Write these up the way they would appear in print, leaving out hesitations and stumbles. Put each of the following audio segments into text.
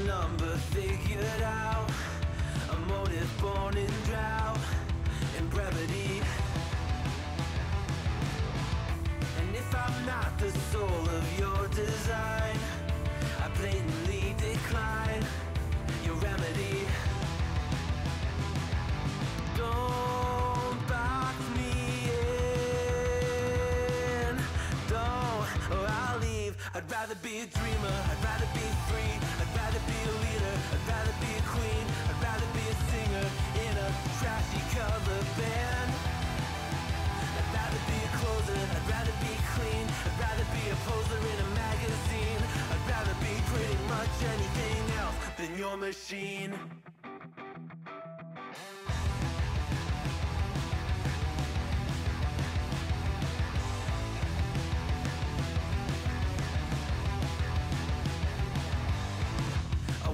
Number figured out, a motive born in drought and brevity. And if I'm not the soul of your design, I blatantly decline your remedy. Don't box me in, don't, or I'll leave. I'd rather be a dreamer, I'd rather be free, I'd rather be a leader, I'd rather be a queen, I'd rather be a singer in a trashy cover band. I'd rather be a closer, I'd rather be clean, I'd rather be a poser in a magazine, I'd rather be pretty much anything else than your machine.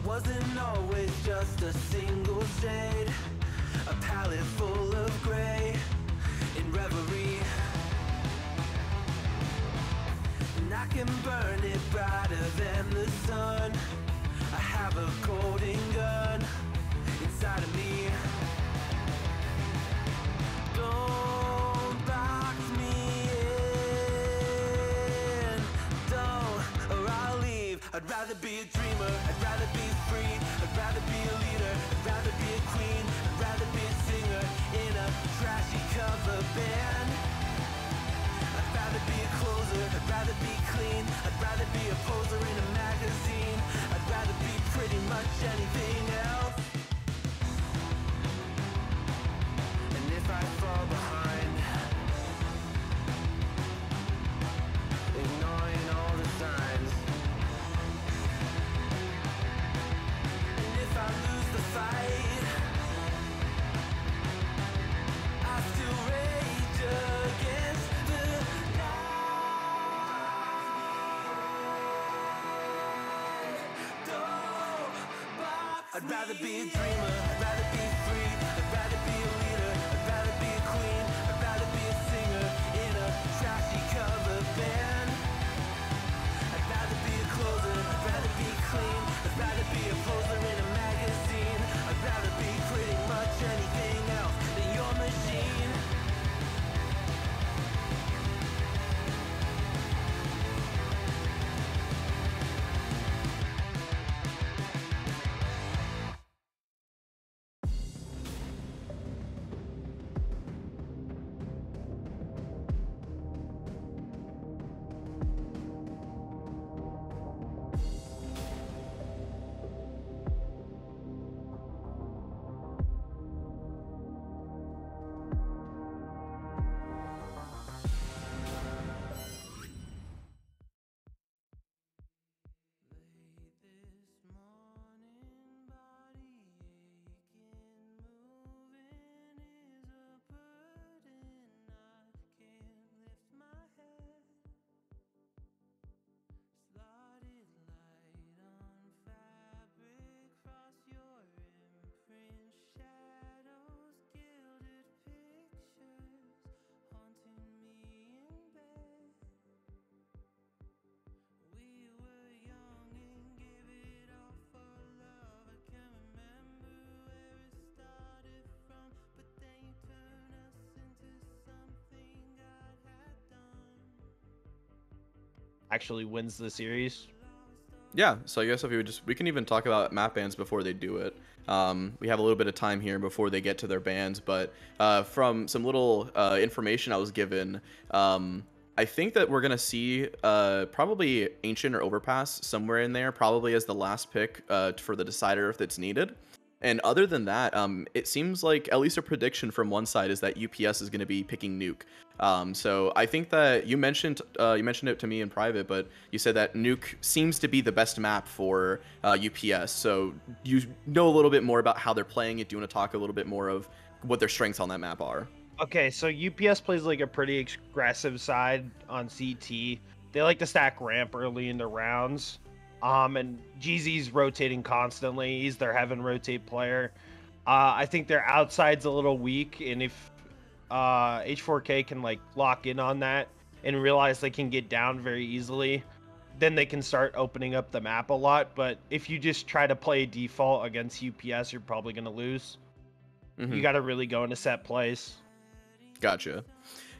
Wasn't always just a single shade, a palette full of gray in reverie. And I can burn it brighter than the sun. I have a golden gun inside of me. Don't box me in, don't, or I'll leave. I'd rather be a dreamer, I'd rather be free, I'd rather be a leader, I'd rather be a queen, I'd rather be a singer in a trashy cover band. I'd rather be a closer, I'd rather be clean, I'd rather be a poser in a magazine, I'd rather be pretty much anything else. And if I fall behind, ignoring all the signs, if I lose the fight, I still rage against the night. Don't box. I'd rather be a dreamer, I'd rather be free, I'd rather be a leader, I'd rather be a queen, I'd rather be a singer in a trashy cover band. I'd rather be a closer, I'd rather be clean, I'd rather be a poser in a magazine, I'd rather be pretty much anything else than your machine. Actually wins the series. Yeah, so I guess if we can even talk about map bans before they do it. We have a little bit of time here before they get to their bans, but from some little information I was given, I think that we're gonna see probably Ancient or Overpass somewhere in there, probably as the last pick for the decider if it's needed. And other than that, it seems like at least a prediction from one side is that UPS is going to be picking Nuke. So I think that you mentioned it to me in private, but you said that Nuke seems to be the best map for UPS. So you know a little bit more about how they're playing it. Do you want to talk a little bit more of what their strengths on that map are? Okay, so UPS plays like a pretty aggressive side on CT. they like to stack ramp early in the rounds. And GZ's rotating constantly. He's their heaven rotate player. I think their outside's a little weak, and if H4K can like lock in on that and realize they can get down very easily, then they can start opening up the map a lot. But if you just try to play default against UPS, you're probably gonna lose. You got to really go into set plays. Gotcha.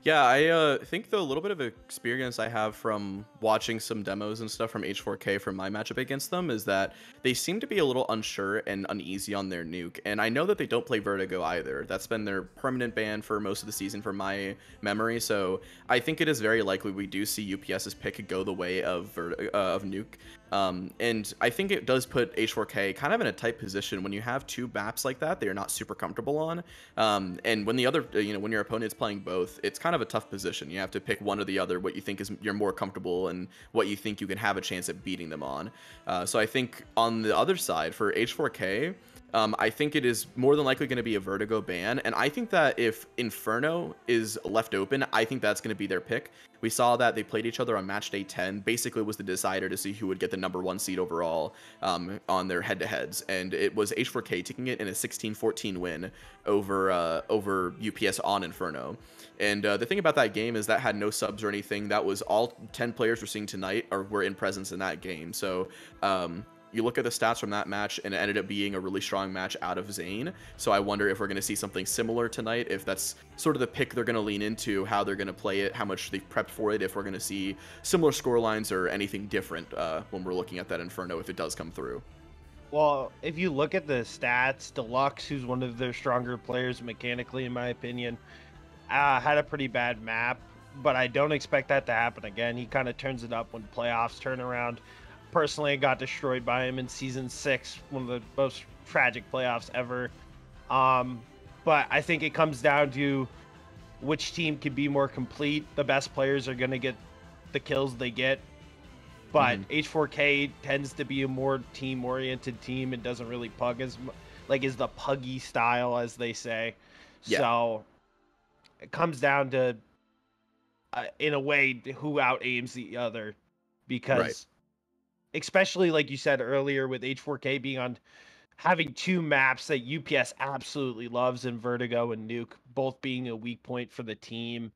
Yeah, I think the little bit of experience I have from watching some demos and stuff from H4K from my matchup against them is that they seem to be a little unsure and uneasy on their nuke. And I know that they don't play Vertigo either. That's been their permanent ban for most of the season from my memory. So I think it is very likely we do see UPS's pick go the way of nuke. And I think it does put H4K kind of in a tight position when you have two maps like that they're not super comfortable on. And when the other, when your opponent's playing both, it's kind of a tough position. You have to pick one or the other, what you think is you're more comfortable and what you think you can have a chance at beating them on. So I think on the other side for H4K, I think it is more than likely going to be a Vertigo ban, and I think that if Inferno is left open, I think that's going to be their pick. We saw that they played each other on match day 10, basically was the decider to see who would get the #1 seed overall on their head-to-heads, and it was H4K taking it in a 16-14 win over UPS on Inferno. And the thing about that game is that had no subs or anything. That was all 10 players we're seeing tonight were in presence in that game. So you look at the stats from that match, and it ended up being a really strong match out of Zane. So I wonder if we're going to see something similar tonight, if that's sort of the pick they're going to lean into, how they're going to play it, how much they've prepped for it, if we're going to see similar scorelines or anything different when we're looking at that Inferno, if it does come through. Well, if you look at the stats, Deluxe, who's one of their stronger players mechanically, in my opinion, had a pretty bad map, but I don't expect that to happen again. He kind of turns it up when playoffs turn around. Personally, I got destroyed by him in Season 6, one of the most tragic playoffs ever. But I think it comes down to which team can be more complete. The best players are going to get the kills they get. But H4K tends to be a more team-oriented team and doesn't really pug as is the puggy style, as they say. Yeah. So it comes down to, in a way, who out-aims the other. Because, especially like you said earlier, with H4K being on, having two maps that UPS absolutely loves in Vertigo and Nuke, both being a weak point for the team,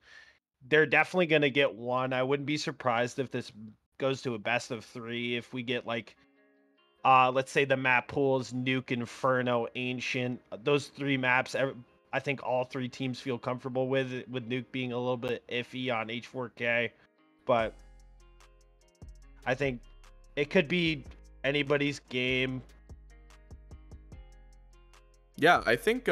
they're definitely going to get one. I wouldn't be surprised if this goes to a best of 3. If we get let's say the map pools Nuke, Inferno, Ancient, those 3 maps, I think all 3 teams feel comfortable with Nuke being a little bit iffy on H4K, but I think it could be anybody's game. Yeah, I think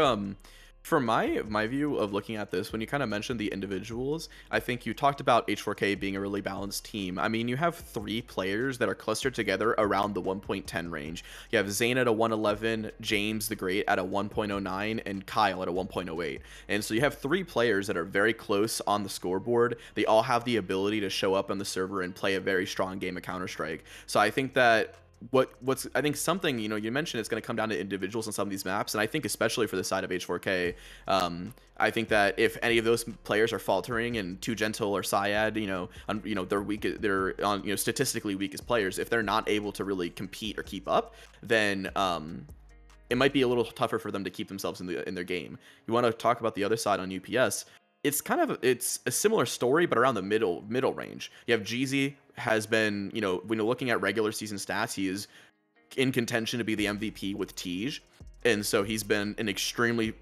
from my view of looking at this, when you kind of mentioned the individuals, I think you talked about H4K being a really balanced team. I mean, you have 3 players that are clustered together around the 1.10 range. You have Zane at a 111, James the Great at a 1.09, and Kyle at a 1.08. And so you have 3 players that are very close on the scoreboard. They all have the ability to show up on the server and play a very strong game of Counter-Strike. So I think that I think something, you mentioned it's going to come down to individuals on some of these maps, and I think especially for the side of H4K, I think that if any of those players are faltering, and Too Gentle or Syad, they're on statistically weakest players, if they're not able to really compete or keep up, then it might be a little tougher for them to keep themselves in their game. You want to talk about the other side on UPS. It's a similar story, but around the middle range. You have Jeezy has been, when you're looking at regular season stats, he is in contention to be the MVP with Tej. And so he's been an extremely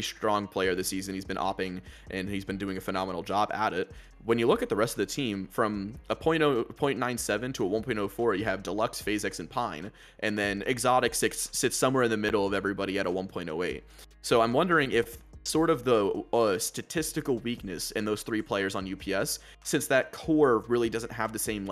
strong player this season. He's been opping, and he's been doing a phenomenal job at it. When you look at the rest of the team, from a 0.97 to a 1.04, you have Deluxe, PhaseX, and Pine. And then Exotic sits somewhere in the middle of everybody at a 1.08. So I'm wondering if sort of the statistical weakness in those 3 players on UPS, since that core really doesn't have the same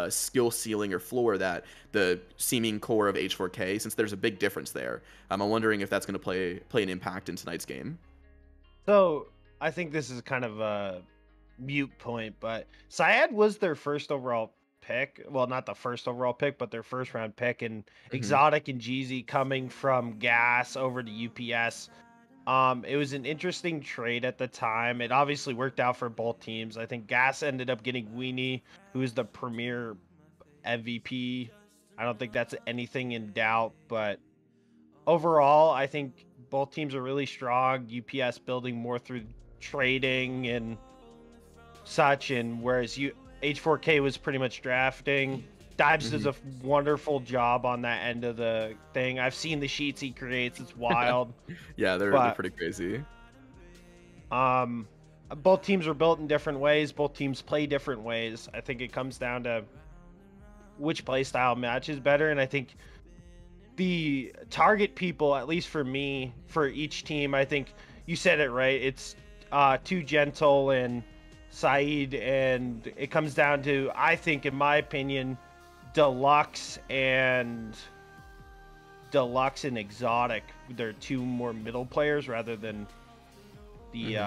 skill ceiling or floor that the seeming core of H4K, since there's a big difference there. I'm wondering if that's going to play an impact in tonight's game. So I think this is kind of a mute point, but Syad was their first overall pick. Well, not the first overall pick, but their first round pick, and Exotic and Jeezy coming from Gas over to UPS. It was an interesting trade at the time. It obviously worked out for both teams. I think Gas ended up getting Weenie, who is the premier MVP. I don't think that's anything in doubt, but overall, I think both teams are really strong. UPS building more through trading and such, and whereas H4K was pretty much drafting. Dives does a wonderful job on that end of the thing. I've seen the sheets he creates; it's wild. Yeah, they're But pretty crazy. um, both teams are built in different ways. Both teams play different ways. I think it comes down to which play style matches better, and I think the target people, at least for me, for each team, I think you said it right. It's Too Gentle and Saeed, and it comes down to, I think, in my opinion, Deluxe and Exotic. They're two more middle players rather than the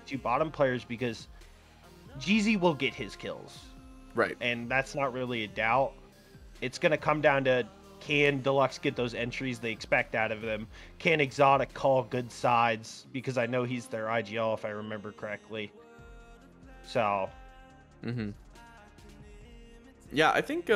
two bottom players, because Jeezy will get his kills, Right. and that's not really a doubt. It's gonna come down to, can Deluxe get those entries they expect out of them? Can Exotic call good sides? Because I know he's their IGL, if I remember correctly. So, Yeah, I think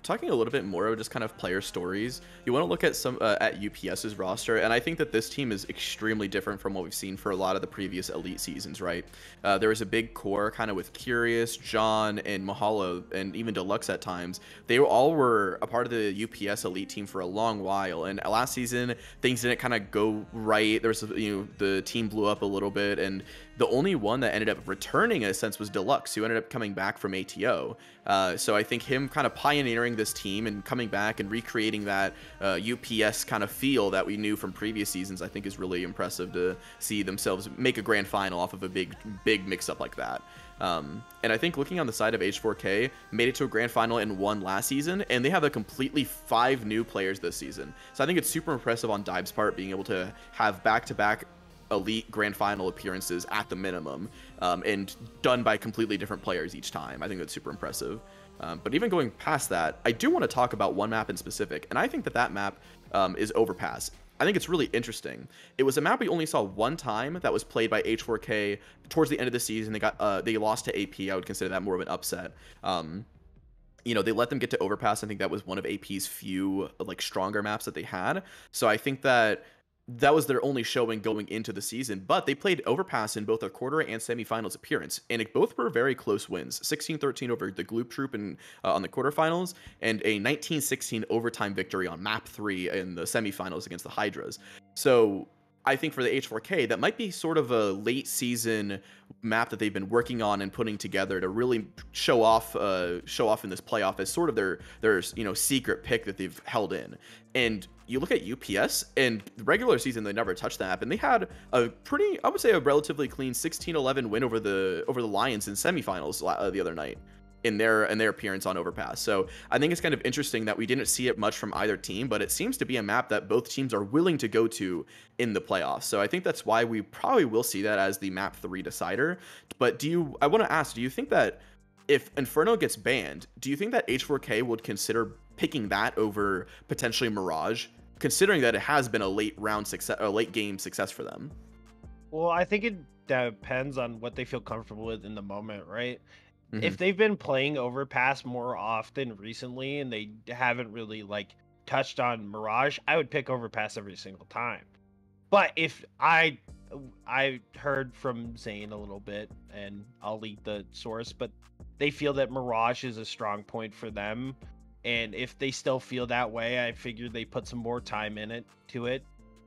talking a little bit more of just kind of player stories, you want to look at some at UPS's roster, and I think that this team is extremely different from what we've seen for a lot of the previous Elite seasons, right? There was a big core kind of with Curious, John, and Mahalo, and even Deluxe at times. They all were a part of the UPS Elite team for a long while, and last season things didn't kind of go right. There was, the team blew up a little bit, and the only one that ended up returning in a sense was Deluxe, who ended up coming back from ATO. So I think him kind of pioneering this team and coming back and recreating that UPS kind of feel that we knew from previous seasons, I think is really impressive to see themselves make a grand final off of a big mix-up like that. And I think looking on the side of H4K, made it to a grand final and won last season, and they have a completely 5 new players this season. So I think it's super impressive on Dive's part being able to have back-to-back Elite grand final appearances at the minimum, and done by completely different players each time. I think that's super impressive. But even going past that, I do want to talk about one map in specific, and I think that map is Overpass. I think it's really interesting. It was a map we only saw one time that was played by H4K towards the end of the season. They lost to AP. I would consider that more of an upset. They let them get to Overpass. I think that was one of AP's few stronger maps that they had. So I think that was their only showing going into the season, but they played Overpass in both a quarter and semifinals appearance, and both were very close wins. 16-13 over the Gloop Troop on the quarterfinals, and a 19-16 overtime victory on map 3 in the semifinals against the Hydras. So I think for the H4K, that might be sort of a late season map that they've been working on and putting together to really show off in this playoff as sort of their secret pick that they've held in. And you look at UPS, and the regular season they never touched the map, and they had a pretty, I would say, a relatively clean 16-11 win over the Lions in semifinals the other night in their appearance on Overpass. So I think it's kind of interesting that we didn't see it much from either team, but it seems to be a map that both teams are willing to go to in the playoffs. So I think that's why we probably will see that as the map 3 decider. But I want to ask, do you think that if Inferno gets banned, do you think that H4K would consider picking that over potentially Mirage, considering that it has been a late game success for them? Well, I think it depends on what they feel comfortable with in the moment, right? If they've been playing Overpass more often recently and they haven't really touched on Mirage, I would pick Overpass every single time. But if I heard from Zane a little bit, and I'll leak the source, but they feel that Mirage is a strong point for them. And if they still feel that way, I figured they put some more time to it,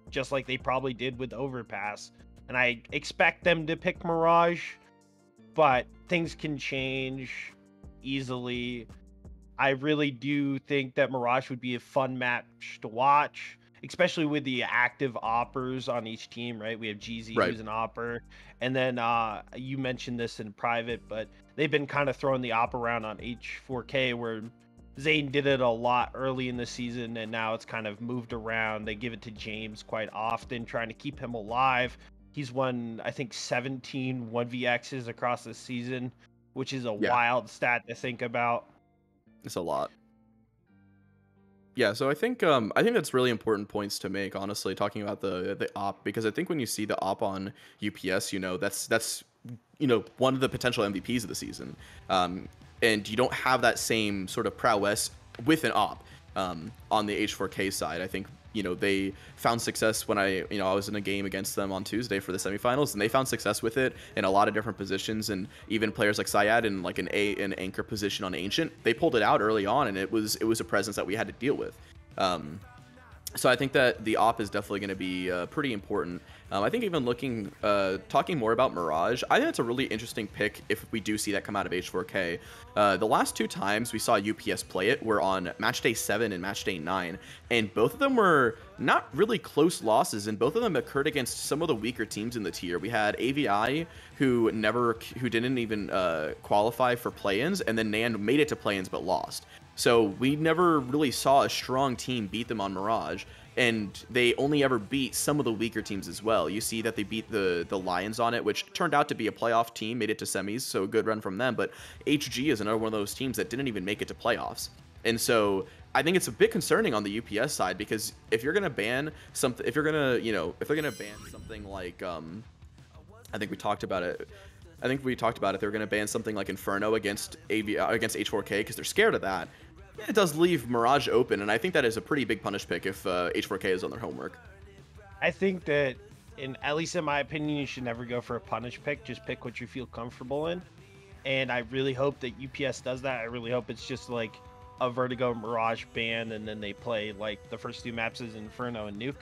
just like they probably did with Overpass. And I expect them to pick Mirage, but things can change easily. I really do think that Mirage would be a fun match to watch, especially with the active oppers on each team, right? We have GZ, Right. who's an opper, and then you mentioned this in private, but they've been kind of throwing the op around on H4K, where Zane did it a lot early in the season, and now it's kind of moved around. They give it to James quite often, trying to keep him alive. He's won, I think, 17 1vx's across the season, which is a wild stat to think about. It's a lot. Yeah, so I think that's really important points to make, honestly, talking about the op, because I think when you see the op on UPS, that's one of the potential MVPs of the season. Um, and you don't have that same sort of prowess with an op on the H4K side. I think they found success when I was in a game against them on Tuesday for the semifinals, and they found success with it in a lot of different positions, and even players like Syad in like an anchor position on Ancient, they pulled it out early on, and it was a presence that we had to deal with. So I think that the op is definitely going to be pretty important. I think even talking more about Mirage, I think it's a really interesting pick if we do see that come out of H4K. The last two times we saw UPS play it were on match day 7 and match day 9, and both of them were not really close losses, and both of them occurred against some of the weaker teams in the tier. We had AVI who didn't even qualify for play-ins, and then NAN made it to play-ins but lost. So we never really saw a strong team beat them on Mirage, and they only ever beat some of the weaker teams as well. You see that they beat the Lions on it, which turned out to be a playoff team, made it to semis, so a good run from them. But HG is another one of those teams that didn't even make it to playoffs. And so I think it's a bit concerning on the UPS side, because if you're gonna ban something, if they're gonna ban something like I think we talked about it. They're going to ban something like Inferno against H4K because they're scared of that. It does leave Mirage open, and I think that is a pretty big punish pick if H4K is on their homework. I think that, at least in my opinion, you should never go for a punish pick. Just pick what you feel comfortable in. And I really hope that UPS does that. I really hope it's just like a Vertigo Mirage ban, and then they play like the first two maps as Inferno and Nuke.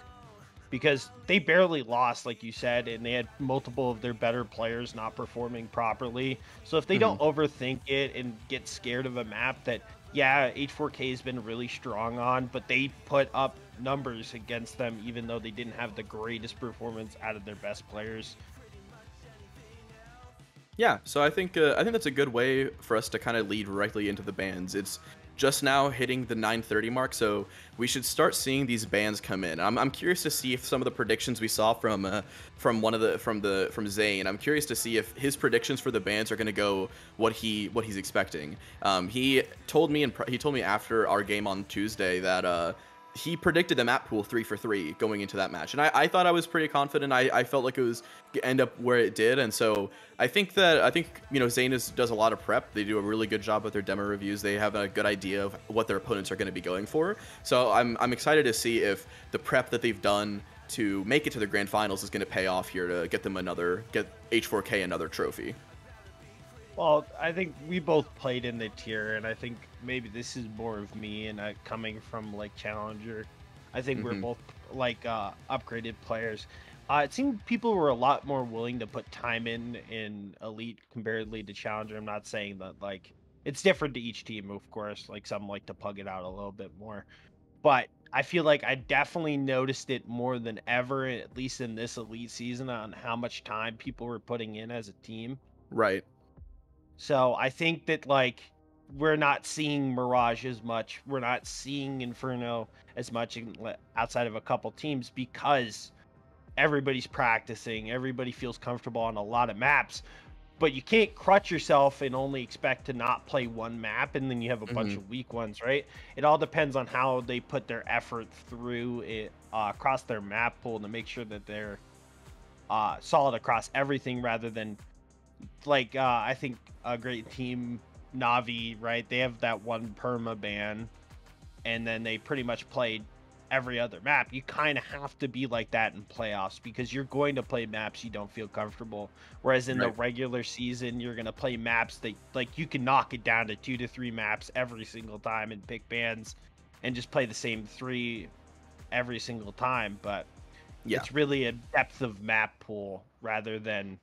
Because they barely lost, like you said, and they had multiple of their better players not performing properly. So if they don't overthink it and get scared of a map that, yeah, H4K has been really strong on, but they put up numbers against them even though they didn't have the greatest performance out of their best players. Yeah, so I think that's a good way for us to kind of lead directly into the bans. It's just now hitting the 9:30 mark, so we should start seeing these bans come in. I'm curious to see if some of the predictions we saw from Zane. I'm curious to see if his predictions for the bans are going to go what he's expecting. He told me after our game on Tuesday that he predicted a map pool 3 for 3 going into that match, and I thought I was pretty confident. I felt like it was end up where it did, and so I think Zane does a lot of prep. They do a really good job with their demo reviews. They have a good idea of what their opponents are going to be going for. So I'm excited to see if the prep that they've done to make it to the grand finals is going to pay off here to get H4K another trophy. Well, I think we both played in the tier, and I think maybe this is more of me and coming from like Challenger. I think we're both like upgraded players. It seemed people were a lot more willing to put time in Elite comparatively to Challenger. I'm not saying that like it's different to each team, of course. Like some like to pug it out a little bit more, but I feel like I definitely noticed it more than ever, at least in this Elite season, on how much time people were putting in as a team. Right. So I think that like we're not seeing Mirage as much. We're not seeing Inferno as much outside of a couple teams because everybody's practicing. Everybody feels comfortable on a lot of maps. But you can't crutch yourself and only expect to not play one map and then you have a bunch of weak ones, right? It all depends on how they put their effort through it across their map pool to make sure that they're solid across everything rather than like I think a great team, Navi, right? They have that one perma ban, and then they pretty much played every other map. You kind of have to be like that in playoffs because you're going to play maps you don't feel comfortable. Whereas in the regular season, you're going to play maps that like you can knock it down to 2 to 3 maps every single time and pick bans and just play the same 3 every single time. But it's really a depth of map pool rather than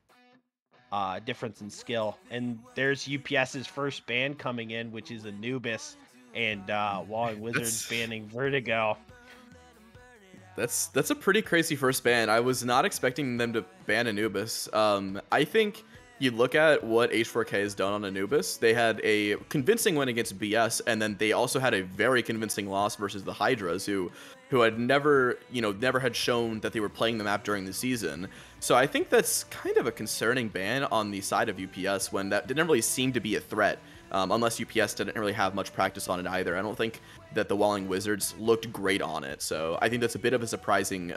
difference in skill. And there's UPS's first ban coming in, which is Anubis, and Walling Wizards banning Vertigo. That's a pretty crazy first ban. I was not expecting them to ban Anubis. I think you look at what H4K has done on Anubis. They had a convincing win against BS, and then they also had a very convincing loss versus the Hydras, who had never had shown that they were playing the map during the season. So I think that's kind of a concerning ban on the side of UPS when that didn't really seem to be a threat unless UPS didn't really have much practice on it either. I don't think that the Walling Wizards looked great on it, so I think that's a bit of a surprising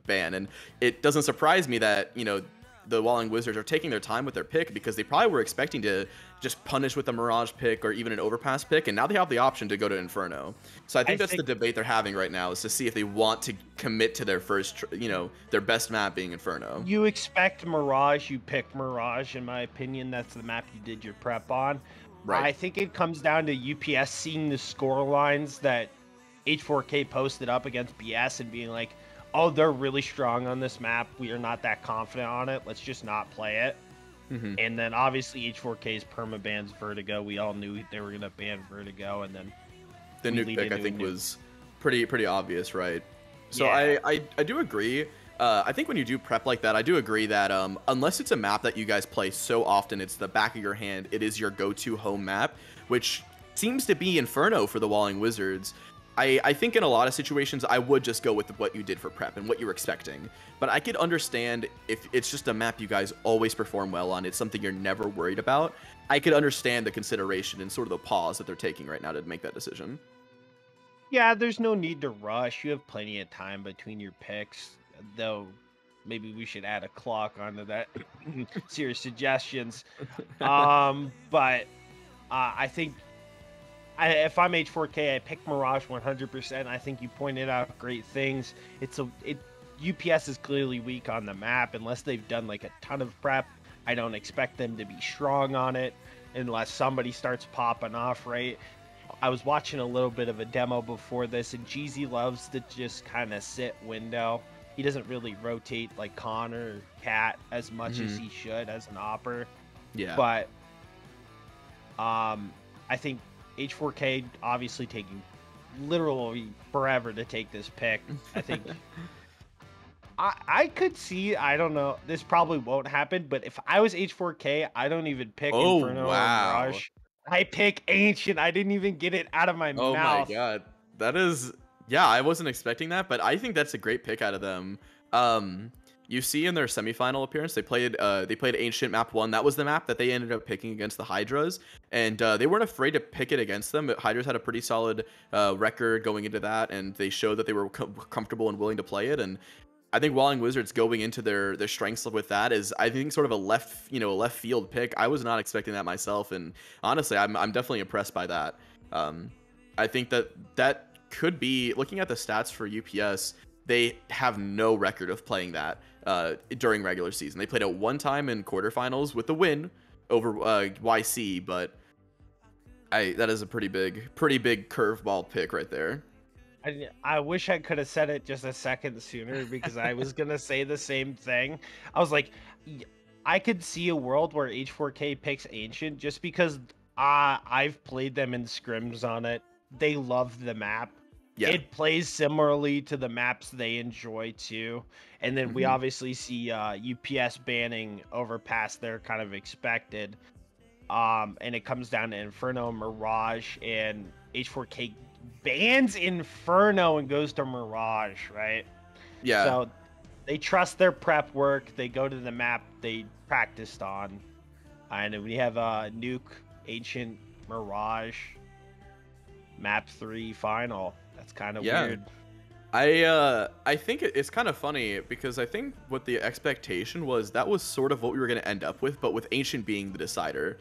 ban, and it doesn't surprise me that, you know, the Walling Wizards are taking their time with their pick, because they probably were expecting to just punish with a Mirage pick or even an Overpass pick, and now they have the option to go to Inferno. So I think that's the debate they're having right now, is to see if they want to commit to their first, you know, their best map being Inferno. You expect Mirage, you pick Mirage, in my opinion. That's the map you did your prep on. Right. I think it comes down to UPS seeing the score lines that H4K posted up against BS and being like, oh, they're really strong on this map. We are not that confident on it. Let's just not play it. And then obviously H4K's permabans Vertigo. We all knew they were going to ban Vertigo, and then the nuke pick, I think, was pretty obvious, right? So yeah. I do agree. I think when you do prep like that, I do agree that unless it's a map that you guys play so often, it's the back of your hand, it is your go-to home map, which seems to be Inferno for the Walling Wizards. I think in a lot of situations, I would just go with what you did for prep and what you were expecting. But I could understand if it's just a map you guys always perform well on, it's something you're never worried about. I could understand the consideration and sort of the pause that they're taking right now to make that decision. Yeah, there's no need to rush. You have plenty of time between your picks, though maybe we should add a clock onto that. Serious suggestions. But I think if I'm H4K, I pick Mirage 100%. I think you pointed out great things. UPS is clearly weak on the map. Unless they've done like a ton of prep, I don't expect them to be strong on it unless somebody starts popping off, right? I was watching a little bit of a demo before this, and Jeezy loves to just kind of sit window. He doesn't really rotate like Connor or Cat as much as he should as an opper. Yeah. But I think H4K obviously taking literally forever to take this pick. I think I could see, I don't know, this probably won't happen, but if I was H4K, I don't even pick Inferno or Mirage. I pick Ancient. I didn't even get it out of my mouth. Oh my god. That is, yeah, I wasn't expecting that, but I think that's a great pick out of them. You see in their semifinal appearance, they played Ancient map 1. That was the map that they ended up picking against the Hydras, and they weren't afraid to pick it against them. Hydras had a pretty solid record going into that, and they showed that they were comfortable and willing to play it. And I think Walling Wizards going into their strengths with that is, I think, sort of a left field pick. I was not expecting that myself, and honestly, I'm definitely impressed by that. I think that could be, looking at the stats for UPS, they have no record of playing that during regular season. They played it one time in quarterfinals with the win over YC, but that is a pretty big curveball pick right there. I wish I could have said it just a second sooner, because I was going to say the same thing. I was like, I could see a world where H4K picks Ancient just because I've played them in scrims on it. They love the map. Yeah. It plays similarly to the maps they enjoy too. And then we obviously see UPS banning Overpass. They're kind of expected. And it comes down to Inferno, Mirage, and H4K bans Inferno and goes to Mirage, right? Yeah. So they trust their prep work. They go to the map they practiced on. And we have Nuke, Ancient, Mirage, map 3 final. That's kind of weird. I think it's kind of funny, because I think what the expectation was, that was sort of what we were going to end up with, but with Ancient being the decider.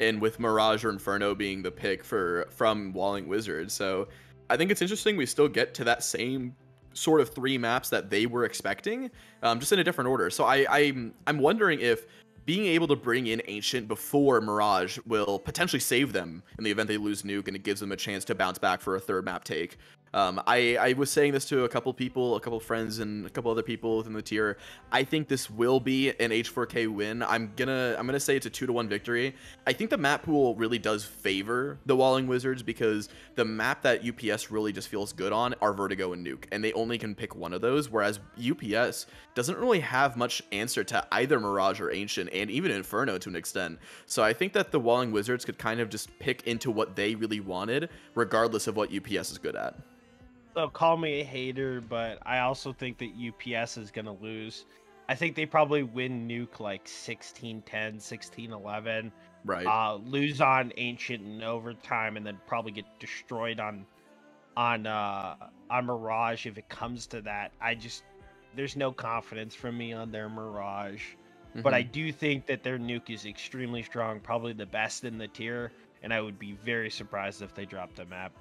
And with Mirage or Inferno being the pick from Walling Wizards. So I think it's interesting we still get to that same sort of 3 maps that they were expecting, just in a different order. So I'm wondering if being able to bring in Ancient before Mirage will potentially save them in the event they lose Nuke, and it gives them a chance to bounce back for a 3rd map take. I was saying this to a couple people, a couple friends, and a couple other people within the tier. I think this will be an H4K win. I'm gonna say it's a 2-1 victory. I think the map pool really does favor the Walling Wizards, because the map that UPS really just feels good on are Vertigo and Nuke, and they only can pick one of those, whereas UPS doesn't really have much answer to either Mirage or Ancient, and even Inferno to an extent. So I think that the Walling Wizards could kind of just pick into what they really wanted, regardless of what UPS is good at. So call me a hater, but I also think that UPS is going to lose. I think they probably win Nuke like 16-10, 16-11. Right. lose on Ancient in overtime, and then probably get destroyed on Mirage if it comes to that. There's no confidence from me on their Mirage. But I Hmm. do think that their nuke is extremely strong, probably the best in the tier, and I would be very surprised if they dropped the map.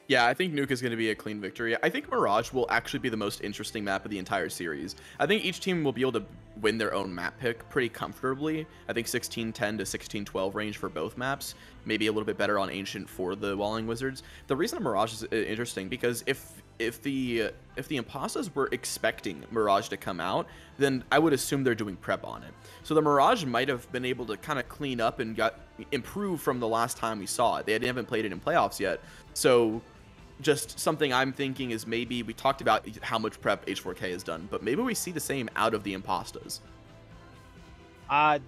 Yeah, I think Nuke is going to be a clean victory. I think Mirage will actually be the most interesting map of the entire series. I think each team will be able to win their own map pick pretty comfortably. I think 16-10 to 16-12 range for both maps. Maybe a little bit better on Ancient for the Walling Wizards. The reason Mirage is interesting because if the Impastas were expecting Mirage to come out, then I would assume they're doing prep on it. So the Mirage might have been able to kind of clean up and improve from the last time we saw it. They haven't played it in playoffs yet. So just something I'm thinking is maybe we talked about how much prep H4K has done, but maybe we see the same out of the Impastas.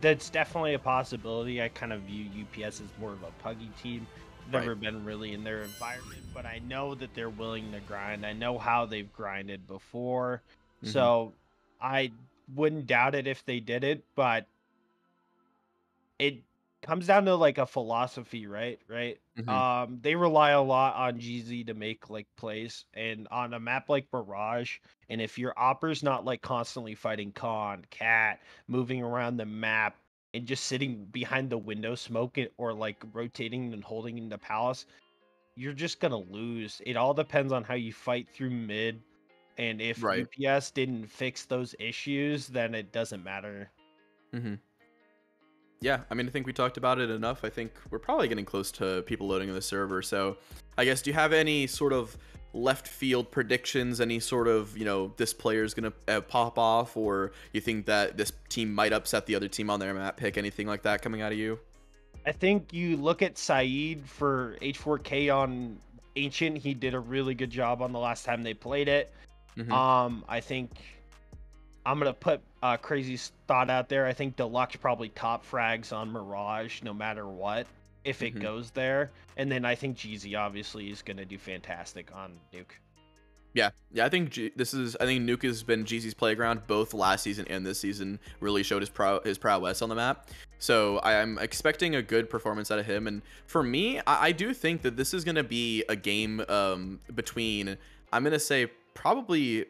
That's definitely a possibility. I kind of view UPS as more of a puggy team. Never Right. been really in their environment, but I know that they're willing to grind. I know how they've grinded before. Hmm. So I wouldn't doubt it if they did it, but it comes down to like a philosophy, right? Right. Hmm. They rely a lot on GZ to make like plays, and on a map like Barrage, and if your opper's not like constantly fighting Con, Cat, moving around the map, and just sitting behind the window smoking or like rotating and holding in the palace, you're just gonna lose. It all depends on how you fight through mid, and if Right. UPS didn't fix those issues, then it doesn't matter. Hmm. Yeah, I mean, I think we talked about it enough. I think we're probably getting close to people loading in the server. So I guess, do you have any sort of left field predictions? Any sort of, this player is going to pop off, or you think that this team might upset the other team on their map pick? Anything like that coming out of you? I think you look at Saeed for H4K on Ancient. He did a really good job on the last time they played it. Hmm. I think I'm gonna put a crazy thought out there. I think Deluxe probably top frags on Mirage no matter what if it Hmm. goes there. And then I think Jeezy obviously is gonna do fantastic on Nuke. Yeah. I think I think Nuke has been GZ's playground both last season and this season. Really showed his prowess on the map. So I'm expecting a good performance out of him. And for me, I do think that this is gonna be a game between, I'm gonna say, probably,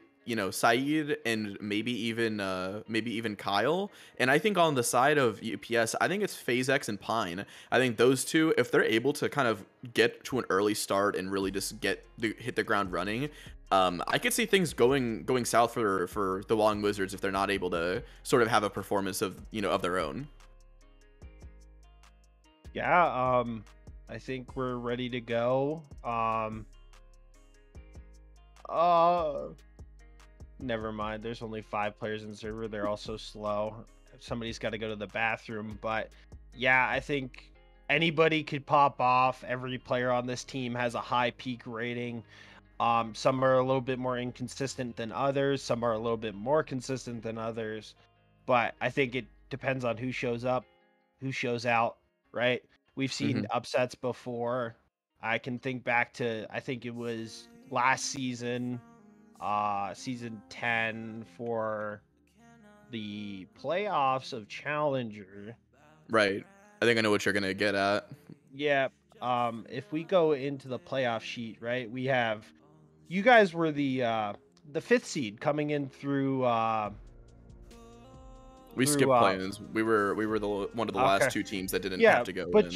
Saeed and maybe even Kyle. And I think on the side of UPS, I think it's FaZe X and Pine. I think those two, if they're able to kind of get to an early start and really just hit the ground running, I could see things going south for the Walling Wizards if they're not able to sort of have a performance of their own. Yeah, I think we're ready to go. Uh Never mind. There's only 5 players in the server. They're all so slow. Somebody's got to go to the bathroom. But yeah, I think anybody could pop off. Every player on this team has a high peak rating. Some are a little bit more inconsistent than others. Some are a little bit more consistent than others. But I think it depends on who shows up, who shows out, right? We've Hmm. seen upsets before. I can think back to, I think it was last season, season 10 for the playoffs of Challenger. Right. I think I know what you're gonna get at. Yeah. If we go into the playoff sheet, right, we have you guys were the 5th seed coming in through We through skipped plans. We were the one of the last okay. two teams that didn't have Yeah, to go but in.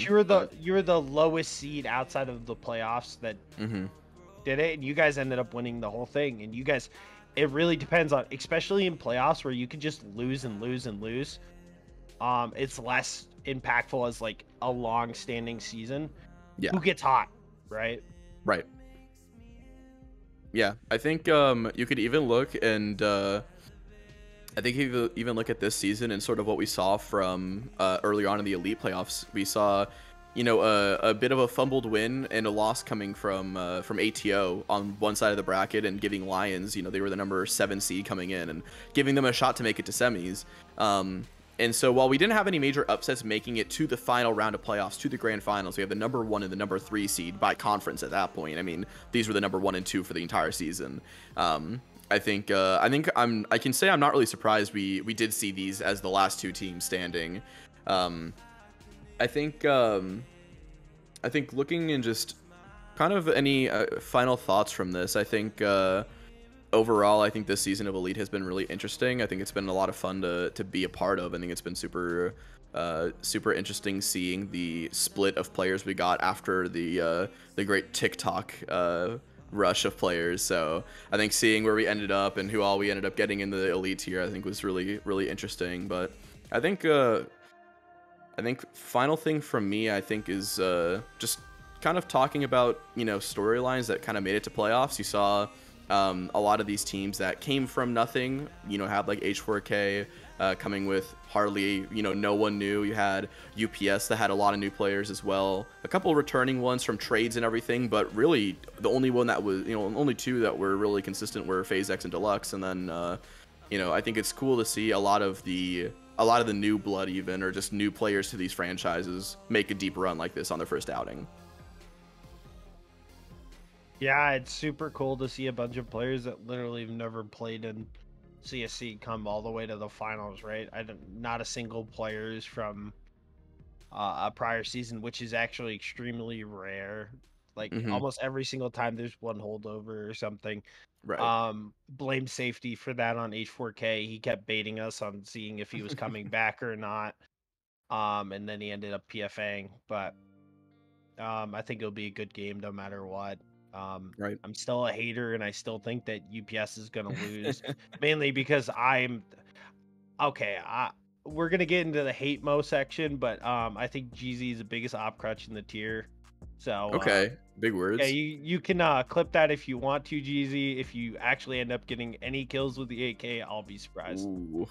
you're the lowest seed outside of the playoffs that Hmm. did it, and you guys ended up winning the whole thing. And you guys, it really depends on, especially in playoffs where you can just lose and lose and lose. It's less impactful as like a long-standing season. Yeah. Who gets hot, right? Right. Yeah. I think you could even look and I think if you even look at this season and sort of what we saw from early on in the elite playoffs, we saw, a bit of a fumbled win and a loss coming from ATO on one side of the bracket, and giving Lions, they were the number 7 seed coming in and giving them a shot to make it to semis. And so while we didn't have any major upsets making it to the final round of playoffs, to the grand finals, we have the number 1 and the number 3 seed by conference at that point. I mean, these were the number 1 and 2 for the entire season. I can say I'm not really surprised we did see these as the last 2 teams standing. I think looking and just kind of any final thoughts from this. I think overall, I think this season of Elite has been really interesting. I think it's been a lot of fun to be a part of. I think it's been super interesting seeing the split of players we got after the great TikTok rush of players. So I think seeing where we ended up and who all we ended up getting in the Elite tier, I think was really interesting. But I think final thing from me, I think, is just kind of talking about, you know, storylines that kind of made it to playoffs. You saw a lot of these teams that came from nothing, you know, had like H4K coming with hardly, you know, no one knew. You had UPS that had a lot of new players as well, a couple returning ones from trades and everything, but really the only one that was, you know, only two that were really consistent were FaZe X and Deluxe. And then you know, I think it's cool to see a lot of the new blood, even, or just new players to these franchises, make a deep run like this on their first outing. Yeah, it's super cool to see a bunch of players that literally have never played in CSC come all the way to the finals, right? Not a single player is from a prior season, which is actually extremely rare. Like almost every single time there's one holdover or something. Right. Blame safety for that on H4K. He kept baiting us on seeing if he was coming back or not. And then he ended up PFAing, but I think it'll be a good game no matter what. Right. I'm still a hater, and I still think that UPS is gonna lose, mainly because I'm okay. We're gonna get into the hate mo section, but I think GZ is the biggest op crutch in the tier. So Okay, big words. yeah, you can clip that if you want to, GZ. If you actually end up getting any kills with the 8K, I'll be surprised. Ooh.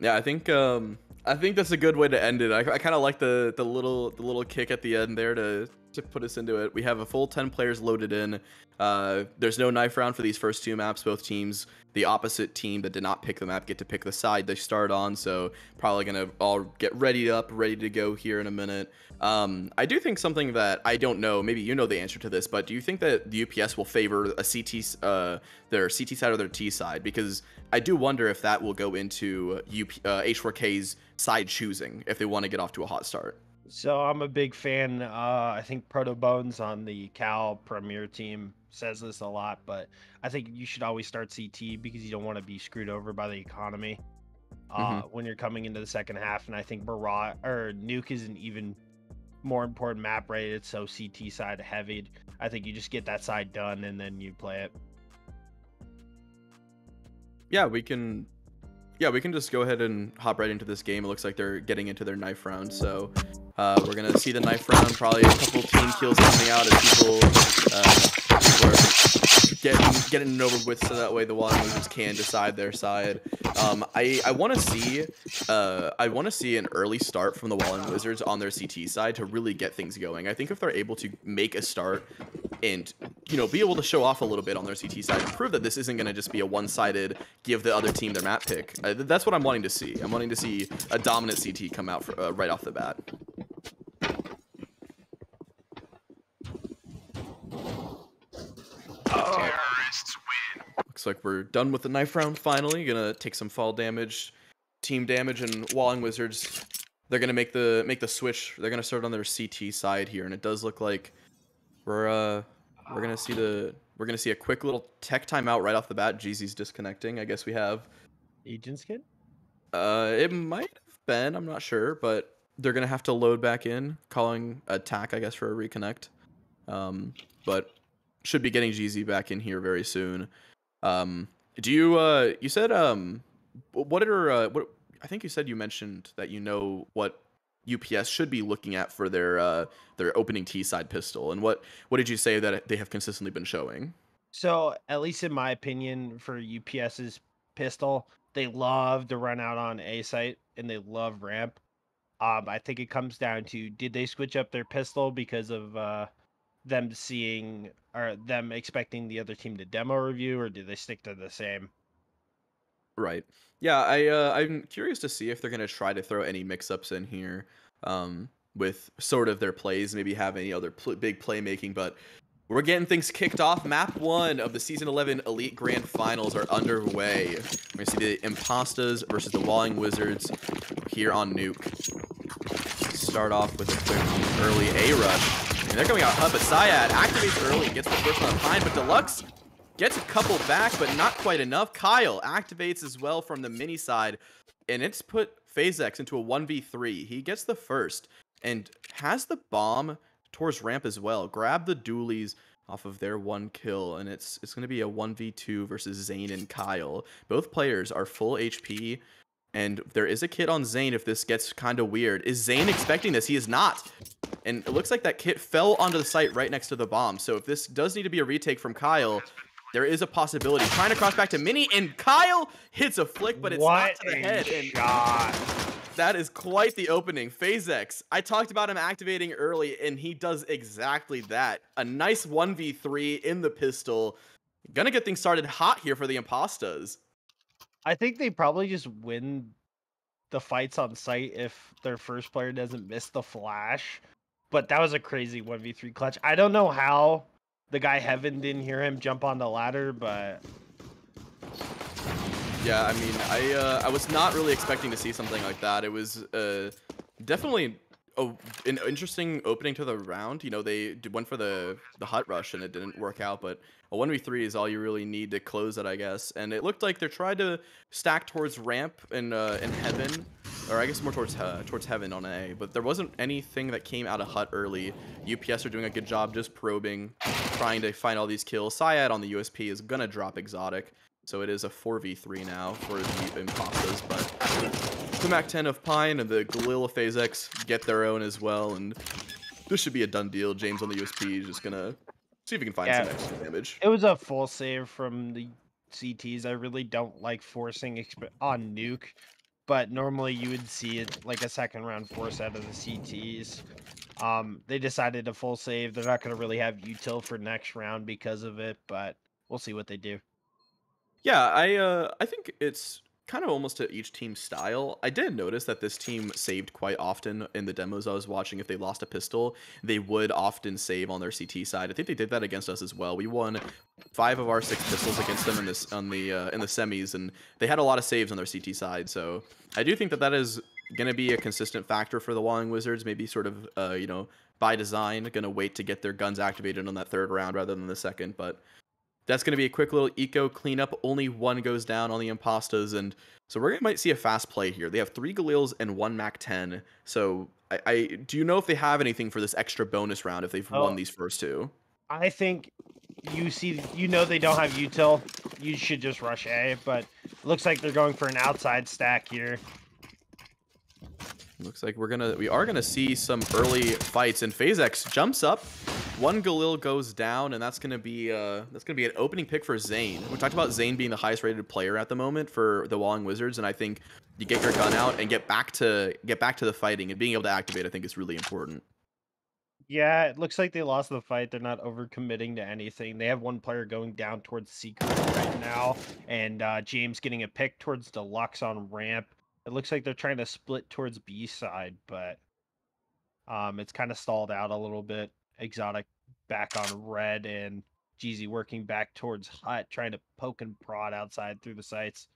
Yeah, I think that's a good way to end it. I kind of like the little kick at the end there to put us into it. We have a full 10 players loaded in. There's no knife round for these first two maps. Both teams, the opposite team that did not pick the map, get to pick the side they start on. So probably gonna all get ready to go here in a minute. I do think something that I don't know, maybe you know the answer to this, but do you think that the UPS will favor a their CT side or their T side? Because I do wonder if that will go into H4K's side choosing if they want to get off to a hot start. So I'm a big fan. I think Proto Bones on the Cal Premier team says this a lot, but I think you should always start CT because you don't want to be screwed over by the economy when you're coming into the second half. And I think Nuke is an even more important map, right? It's so CT side heavy. I think you just get that side done and then you play it. Yeah, we can just go ahead and hop right into this game. It looks like they're getting into their knife round, so we're gonna see the knife round. Probably a couple team kills coming out as people are getting it over with, so that way the Walling Wizards can decide their side. I want to see an early start from the Walling Wizards on their CT side to really get things going. I think if they're able to make a start and, you know, be able to show off a little bit on their CT side and prove that this isn't going to just be a one-sided give the other team their map pick. That's what I'm wanting to see. I'm wanting to see a dominant CT come out right off the bat. Looks like we're done with the knife round finally. Gonna take some fall damage, team damage, and Walling Wizards, they're gonna make the switch. They're gonna start on their CT side here, and it does look like we're gonna see a quick little tech timeout right off the bat. GZ's disconnecting. I guess we have Agent skin? it might have been, I'm not sure, but they're gonna have to load back in, calling attack, I guess, for a reconnect. But should be getting GZ back in here very soon. Do you said what I think you said you mentioned that you know what UPS should be looking at for their opening T side pistol, and what did you say that they have consistently been showing? So, at least in my opinion, for UPS's pistol, they love to run out on A site and they love ramp. I think it comes down to, did they switch up their pistol because of them seeing or them expecting the other team to demo review, or do they stick to the same? Right. Yeah, I'm curious to see if they're gonna try to throw any mix-ups in here, with sort of their plays, maybe have any other big playmaking. But we're getting things kicked off. Map 1 of the Season 11 Elite Grand Finals are underway. We're gonna see the Impastas versus the Walling Wizards here on Nuke. start off with a quick early A rush. And they're coming out hut, but Syad activates early, gets the first one on Pine, but Deluxe gets a couple back, but not quite enough. Kyle activates as well from the mini side, and it's put FaZe into a 1v3. He gets the first and has the bomb towards ramp as well. Grab the dualies off of their one kill, and it's going to be a 1v2 versus Zane and Kyle. Both players are full HP, and there is a kit on Zane if this gets kind of weird. Is Zane expecting this? He is not. And it looks like that kit fell onto the site right next to the bomb. So if this does need to be a retake from Kyle, there is a possibility. Trying to cross back to Mini, and Kyle hits a flick, but it's not to the head. Shot. That is quite the opening. FaZe, I talked about him activating early, and he does exactly that. A nice 1v3 in the pistol. Gonna get things started hot here for the Impastas. I think they probably just win the fights on site if their first player doesn't miss the flash. But that was a crazy 1v3 clutch. I don't know how the guy Heaven didn't hear him jump on the ladder, but yeah, I mean, I was not really expecting to see something like that. It was definitely an interesting opening to the round. You know, they went for the hut rush and it didn't work out, but a 1v3 is all you really need to close it, I guess. And it looked like they tried to stack towards ramp in Heaven, or I guess more towards Heaven on A, but there wasn't anything that came out of hut early. UPS are doing a good job just probing, trying to find all these kills. Syad on the USP is gonna drop Exotic, so it is a 4v3 now for the Impastas, but the Mac 10 of Pine and the Galil of FaZe get their own as well, and this should be a done deal. James on the USP is just gonna see if he can find some extra damage. It was a full save from the CTs. I really don't like forcing on nuke, but normally you would see it like a second round force out of the CTs. They decided to full save. They're not going to really have util for next round because of it, but we'll see what they do. Yeah, I think it's kind of almost to each team's style. I did notice that this team saved quite often in the demos I was watching. If they lost a pistol, they would often save on their CT side. I think they did that against us as well. We won 5 of our 6 pistols against them in the semis, and they had a lot of saves on their CT side. So I do think that is going to be a consistent factor for the Walling Wizards. Maybe sort of you know, by design, going to wait to get their guns activated on that third round rather than the second, but that's going to be a quick little eco cleanup. Only one goes down on the Impastas, and so we might see a fast play here. They have 3 Galils and 1 Mac 10. So I do you know if they have anything for this extra bonus round if they've won these first 2? I think you know they don't have util. You should just rush A, but it looks like they're going for an outside stack here. Looks like we are gonna see some early fights, and FaZe jumps up. 1 Galil goes down, and that's gonna be an opening pick for Zane. We talked about Zane being the highest rated player at the moment for the Walling Wizards, and I think you get your gun out and get back to the fighting and being able to activate. I think is really important. Yeah, it looks like they lost the fight. They're not overcommitting to anything. They have one player going down towards Secret right now, and James getting a pick towards Deluxe on ramp. It looks like they're trying to split towards B side, but it's kind of stalled out a little bit. Exotic back on red, and Jeezy working back towards hut, trying to poke and prod outside through the sights.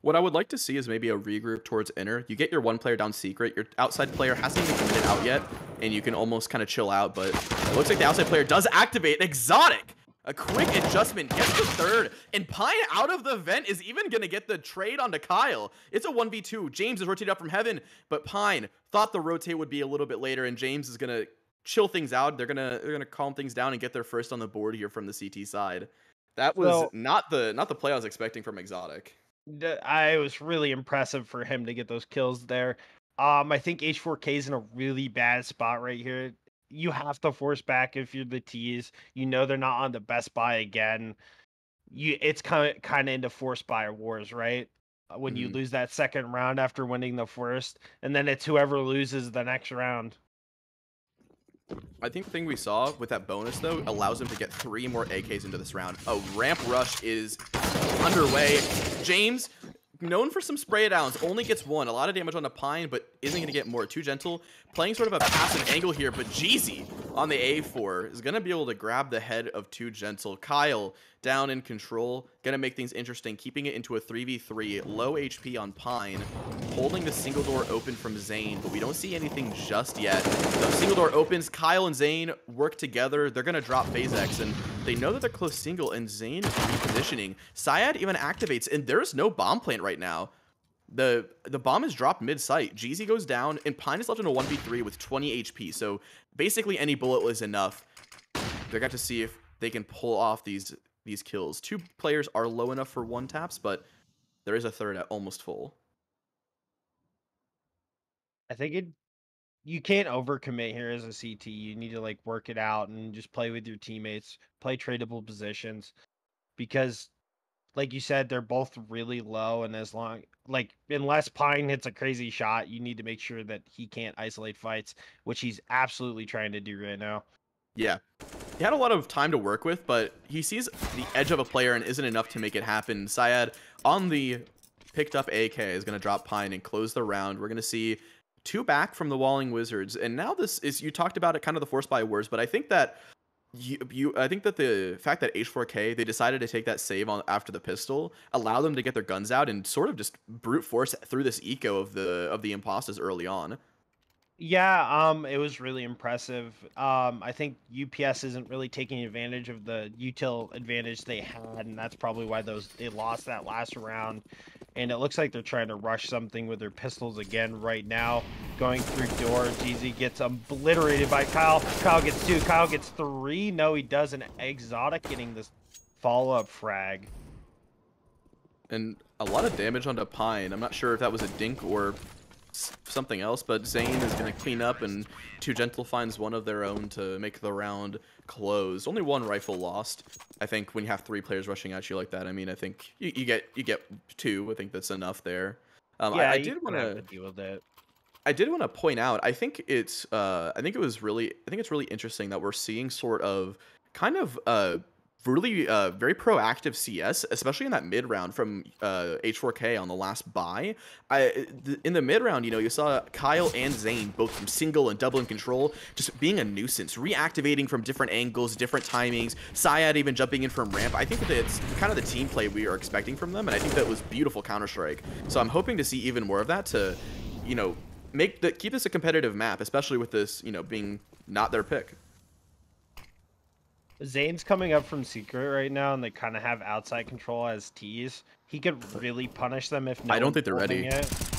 What I would like to see is maybe a regroup towards inner. You get your one player down secret. Your outside player hasn't even committed out yet, and you can almost kind of chill out, but it looks like the outside player does activate. Exotic! A quick adjustment, gets the third, and Pine out of the vent is even going to get the trade onto Kyle. It's a 1v2. James is rotated up from Heaven, but Pine thought the rotate would be a little bit later, and James is going to chill things out. They're gonna calm things down and get their first on the board here from the CT side. That was not the play I was expecting from Exotic. I was really impressive for him to get those kills there. I think H4K is in a really bad spot right here. You have to force back if you're the T's. You know they're not on the best buy again. It's kind of into force buy wars, right? When you lose that second round after winning the first, and then it's whoever loses the next round. I think the thing we saw with that bonus, though, allows him to get 3 more AKs into this round. A ramp rush is underway. James, known for some spray downs, only gets 1. A lot of damage on the Pine, but isn't going to get more. Too gentle. Playing sort of a passive angle here, but Jeezy on the A4 is going to be able to grab the head of 2 Gentle. Kyle down in control, going to make things interesting, keeping it into a 3v3, low HP on Pine, holding the single door open from Zane, but we don't see anything just yet. The single door opens, Kyle and Zane work together, they're going to drop Phase X, and they know that they're close single, and Zane is repositioning. Syad even activates, and there's no bomb plant right now. The bomb is dropped mid-sight. Jeezy goes down, and Pine is left in a 1v3 with 20 HP, so basically any bullet was enough. They got to see if they can pull off these kills. 2 players are low enough for 1 taps, but there is a third at almost full. I think you can't overcommit here as a CT. You need to like work it out and just play with your teammates, play tradable positions, because like you said, they're both really low, and unless Pine hits a crazy shot, you need to make sure that he can't isolate fights, which he's absolutely trying to do right now. Yeah. He had a lot of time to work with, but he sees the edge of a player and isn't enough to make it happen. Syad on the picked up AK is going to drop Pine and close the round. We're going to see 2 back from the Walling Wizards. And now this is, you talked about it, kind of the force by words, but I think that I think that the fact that H4K, they decided to take that save on after the pistol, allow them to get their guns out and sort of just brute force through this eco of the Impastas early on. Yeah, it was really impressive. I think UPS isn't really taking advantage of the util advantage they had, and that's probably why they lost that last round. And it looks like they're trying to rush something with their pistols again right now. Going through door, GZ gets obliterated by Kyle. Kyle gets 2, Kyle gets 3. No, he doesn't. Exotic getting this follow-up frag. And a lot of damage onto Pine. I'm not sure if that was a dink or something else, but Zane is going to clean up, and 2 Gentle finds one of their own to make the round close. Only 1 rifle lost. I think when you have 3 players rushing at you like that, I mean, I think you get 2. I think that's enough there. Yeah, I did want to deal with it. I did want to point out, I think it's really interesting that we're seeing sort of kind of really very proactive CS, especially in that mid round from H4K on the last buy. In the mid round, you saw Kyle and Zane both from single and double in control, just being a nuisance, reactivating from different angles, different timings. Syad even jumping in from ramp. I think that it's kind of the team play we are expecting from them, and I think that was beautiful Counter-Strike. So I'm hoping to see even more of that to, keep this a competitive map, especially with this, being not their pick. Zane's coming up from secret right now, and they kind of have outside control as T's. He could really punish them if no. I don't think they're ready.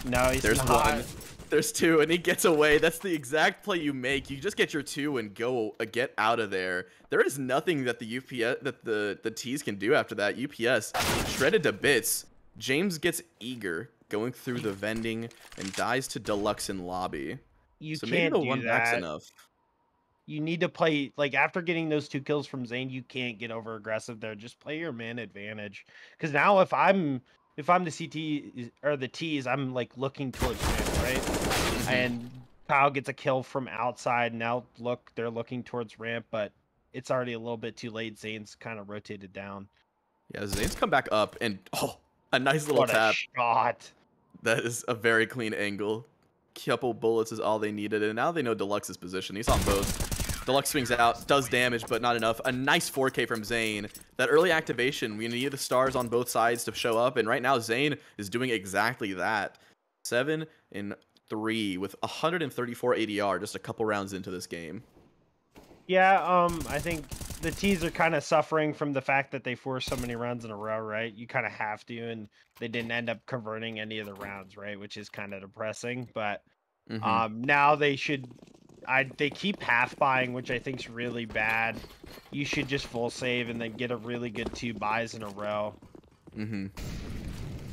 No, he's not. There's 1, there's 2, and he gets away. That's the exact play you make. You just get your 2 and go get out of there. There is nothing that the UPS that the T's can do after that. UPS shredded to bits. James gets eager going through the vending and dies to Deluxe in lobby. So maybe can't the do 1 back's that. enough. You need to play, like, after getting those 2 kills from Zane, you can't get over aggressive there. Just play your man advantage. Because now if I'm the CT or the T's, I'm like looking towards ramp, right? And Kyle gets a kill from outside. Now look, they're looking towards ramp, but it's already a little bit too late. Zane's kind of rotated down. Yeah, Zane's come back up, and a nice little tap. A shot. That is a very clean angle. Couple bullets is all they needed, and now they know Deluxe's position. He's on both. Deluxe swings out, does damage, but not enough. A nice 4K from Zane. That early activation, we need the stars on both sides to show up, and right now Zane is doing exactly that. 7 and 3 with 134 ADR just a couple rounds into this game. Yeah, I think the T's are kind of suffering from the fact that they forced so many rounds in a row, right? You kind of have to, and they didn't end up converting any of the rounds, right? Which is kind of depressing, but now they should... they keep half buying, which I think is really bad. You should just full save and then get a really good 2 buys in a row.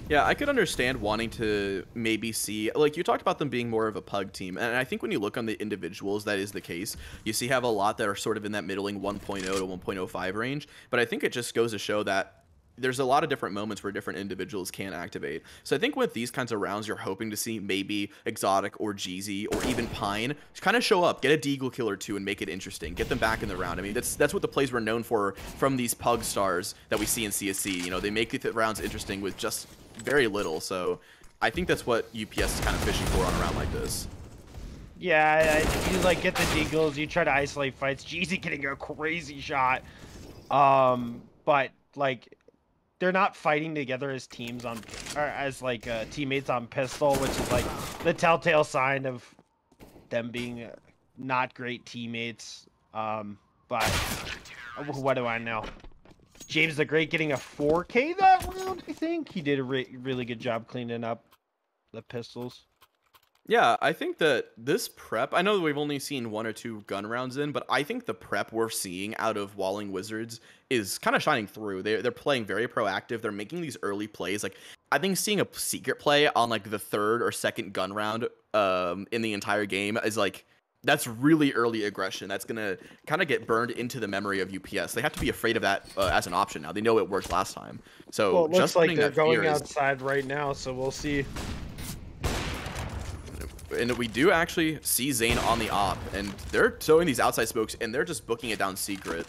Yeah, I could understand wanting to maybe see, like, you talked about them being more of a pug team, and I think when you look on the individuals, that is the case. You see have a lot that are sort of in that middling 1.0 to 1.05 range, but I think it just goes to show that there's a lot of different moments where different individuals can activate. So I think with these kinds of rounds, you're hoping to see maybe Exotic or Jeezy or even Pine kind of show up, get a deagle kill or 2 and make it interesting, get them back in the round. I mean, that's what the plays we're known for from these pug stars that we see in CSC. They make the rounds interesting with just very little. So I think that's what UPS is kind of fishing for on a round like this. Yeah, you like get the deagles, you try to isolate fights. Jeezy getting a crazy shot. But like they're not fighting together as teams on, or as like teammates on pistol, which is like the telltale sign of them being not great teammates. But what do I know? James the Great getting a 4K that round. I think he did a really good job cleaning up the pistols. Yeah, I think that this prep, I know that we've only seen 1 or 2 gun rounds in, but I think the prep we're seeing out of Walling Wizards is kind of shining through. They're playing very proactive. They're making these early plays. Like, I think seeing a secret play on like the 3rd or 2nd gun round in the entire game is like, that's really early aggression. That's going to kind of get burned into the memory of UPS. They have to be afraid of that as an option now. They know it worked last time. So well, it looks like they're going is... outside right now, so we'll see. And we do actually see Zane on the op, and they're throwing these outside smokes, and they're just booking it down secret.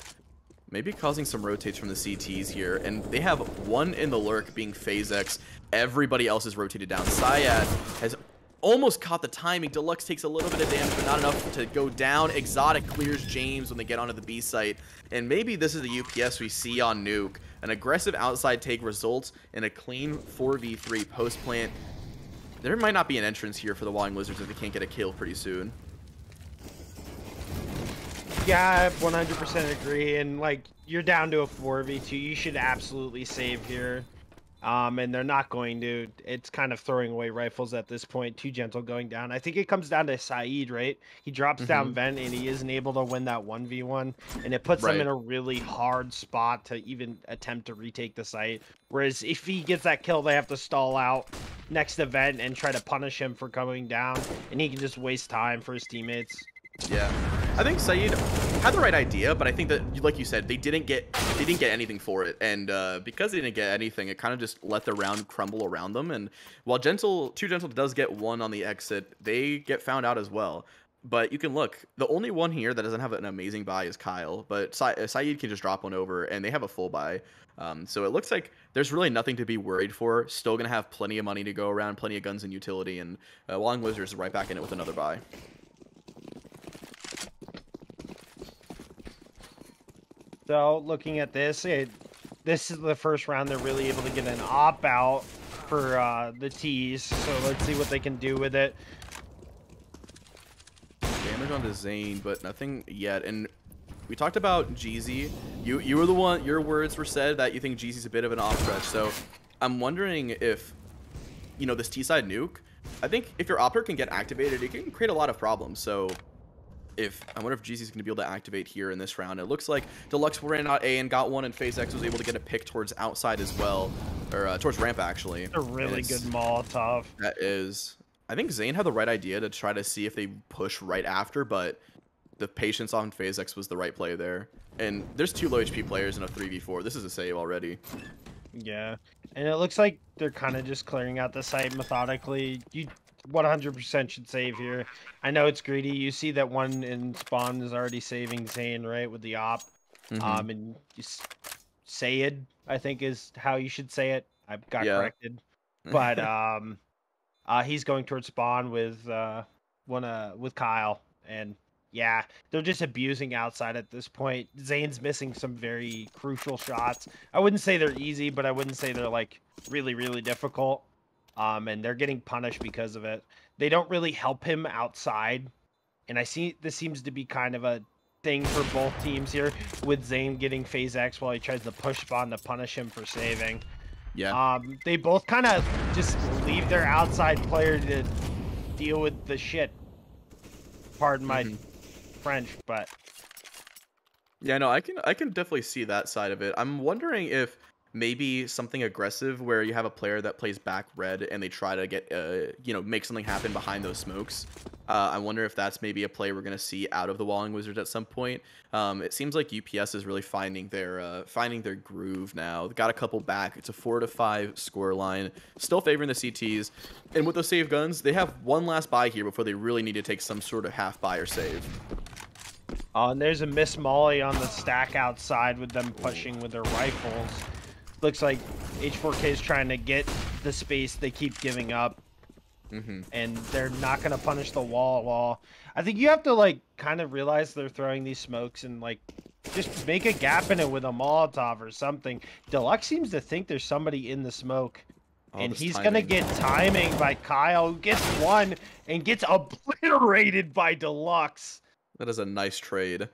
Maybe causing some rotates from the CTs here, and they have one in the lurk being FaZe X. Everybody else is rotated down. Syad has almost caught the timing. Deluxe takes a little bit of damage, but not enough to go down. Exotic clears James when they get onto the B site, and maybe this is the UPS we see on Nuke. An aggressive outside take results in a clean 4v3 post plant. There might not be an entrance here for the Walling Wizards if they can't get a kill pretty soon. Yeah, I 100% agree. And like, you're down to a 4v2. You should absolutely save here. And they're not going to. It's kind of throwing away rifles at this point. Too gentle going down. I think it comes down to Saeed, right? He drops down vent and he isn't able to win that 1v1. And it puts them in a really hard spot to even attempt to retake the site. Whereas if he gets that kill, they have to stall out next event and try to punish him for coming down. And he can just waste time for his teammates. Yeah, I think Saeed had the right idea, but I think that, like you said, they didn't get anything for it, and because they didn't get anything, it kind of just let the round crumble around them. And while Too Gentle does get one on the exit, they get found out as well. But you can look, the only one here that doesn't have an amazing buy is Kyle, but Saeed can just drop one over, and they have a full buy. So it looks like there's really nothing to be worried for. Still gonna have plenty of money to go around, plenty of guns and utility, and Walling Wizards is right back in it with another buy. So looking at this, this is the first round they're really able to get an op out for the T's. So let's see what they can do with it. Damage onto Zane, but nothing yet. And we talked about Jeezy. You were the one. Your words were said that you think Jeezy's a bit of an off stretch. So I'm wondering if, you know, this T-side nuke. I think if your opper can get activated, it can create a lot of problems. So I wonder if Jeezy's going to be able to activate here in this round. It looks like Deluxe ran out A and got one, and FaZe X was able to get a pick towards outside as well, or towards ramp actually. A really good Molotov. That is. I think Zane had the right idea to try to see if they push right after, but the patience on FaZe X was the right play there. And there's 2 low HP players in a 3v4. This is a save already. Yeah, and it looks like they're kind of just clearing out the site methodically. You 100% should save here. I know it's greedy. You see that one in spawn is already saving Zane, right, with the op. And just Sayed, I think, is how you should say it. I got corrected. But he's going towards spawn with Kyle, and yeah, they're just abusing outside at this point. Zane's missing some very crucial shots. I wouldn't say they're easy, but I wouldn't say they're like really, really difficult. And they're getting punished because of it. They don't really help him outside, and I see this seems to be kind of a thing for both teams here, with Zane getting FaZe X while he tries to push spawn to punish him for saving. Yeah. They both kind of just leave their outside player to deal with the shit. Pardon my French, but yeah, no, I can definitely see that side of it. I'm wondering if maybe something aggressive where you have a player that plays back red and they try to get you know, make something happen behind those smokes. I wonder if that's maybe a play we're going to see out of the Walling Wizards at some point. It seems like UPS is really finding their groove now. They got a couple back. It's a 4-5 score line, still favoring the CTs. And with those save guns, they have one last buy here before they really need to take some sort of half buy or save. And there's a miss molly on the stack outside with them pushing with their rifles. Looks like H4K is trying to get the space they keep giving up. and they're not going to punish the wall at all. I think you have to like kind of realize they're throwing these smokes and like just make a gap in it with a Molotov or something. Deluxe seems to think there's somebody in the smoke. And he's going to get timing by Kyle, who gets one and gets obliterated by Deluxe. That is a nice trade.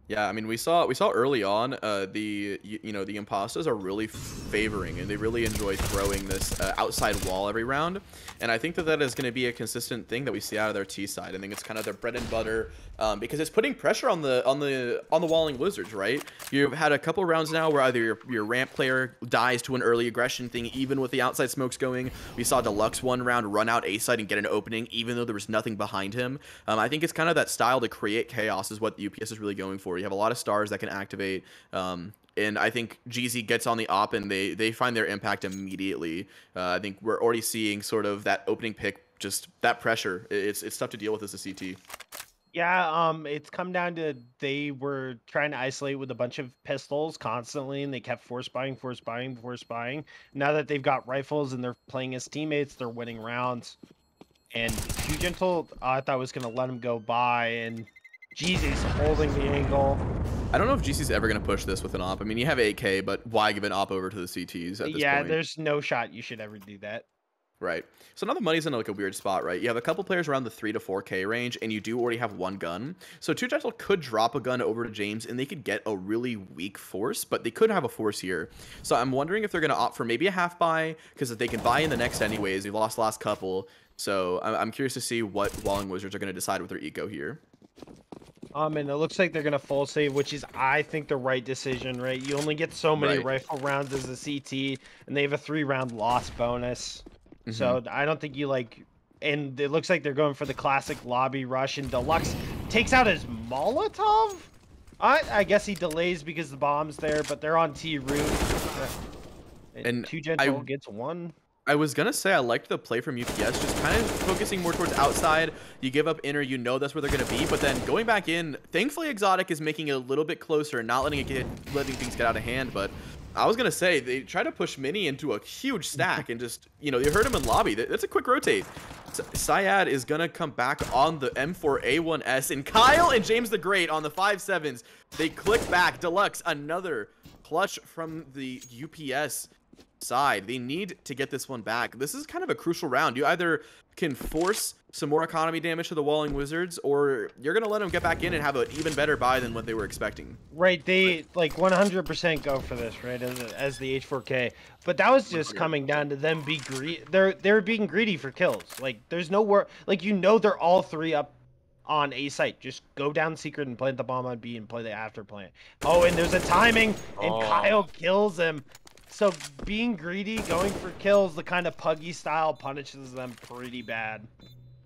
Yeah, I mean, we saw early on the Impastas are really favoring, and they really enjoy throwing this outside wall every round, and I think that is going to be a consistent thing that we see out of their T side. I think it's kind of their bread and butter because it's putting pressure on the walling Wizards, right? You've had a couple rounds now where either your ramp player dies to an early aggression thing, even with the outside smokes going. We saw Deluxe one round run out A side and get an opening, even though there was nothing behind him. I think it's kind of that style to create chaos is what UPS is really going for. You have a lot of stars that can activate, and I think GZ gets on the op and they find their impact immediately. I think we're already seeing sort of that opening pick, just that pressure. It's tough to deal with as a CT. Yeah, it's come down to they were trying to isolate with a bunch of pistols constantly, and they kept force buying. Now that they've got rifles and they're playing as teammates, they're winning rounds. And Too Gentle, I thought was going to let him go by, and GZ's holding the angle. I don't know if GC's ever going to push this with an op. I mean, you have 8K, but why give an op over to the CTs at this point? Yeah, there's no shot you should ever do that. Right. So now the money's in like a weird spot, right? You have a couple players around the 3 to 4K range, and you do already have one gun. So Too Gentle could drop a gun over to James, and they could get a really weak force, but they could have a force here. So I'm wondering if they're going to opt for maybe a half buy, because if they can buy in the next anyways, they lost last couple. So I'm curious to see what Walling Wizards are going to decide with their eco here. And it looks like they're going to full save, which is, I think, the right decision, right? You only get so many rifle rounds as a CT, and they have a 3-round loss bonus. So I don't think you like, and it looks like they're going for the classic lobby rush, and Deluxe takes out his Molotov? I guess he delays because the bomb's there, but they're on T route. And Too Gentle gets one. I was going to say I liked the play from UPS, just kind of focusing more towards outside. You give up inner, you know that's where they're going to be, but then going back in, thankfully Exotic is making it a little bit closer and not letting things get out of hand, but I was going to say they try to push Mini into a huge stack and just, you heard him in lobby. That's a quick rotate. Syad is going to come back on the M4A1S, and Kyle and James the Great on the 5.7s. They click back. Deluxe, another clutch from the UPS side. They need to get this one back. This is kind of a crucial round. You either can force some more economy damage to the Walling Wizards, or you're going to let them get back in and have an even better buy than what they were expecting. Right, they like 100% go for this, right, as the H4K. But that was just coming down to them be greedy. They're being greedy for kills. Like, there's nowhere, like, they're all 3 up on A site. Just go down secret and plant the bomb on B and play the after plant. Oh, and there's a timing, and Kyle kills him. So being greedy, going for kills, the kind of Puggy style punishes them pretty bad.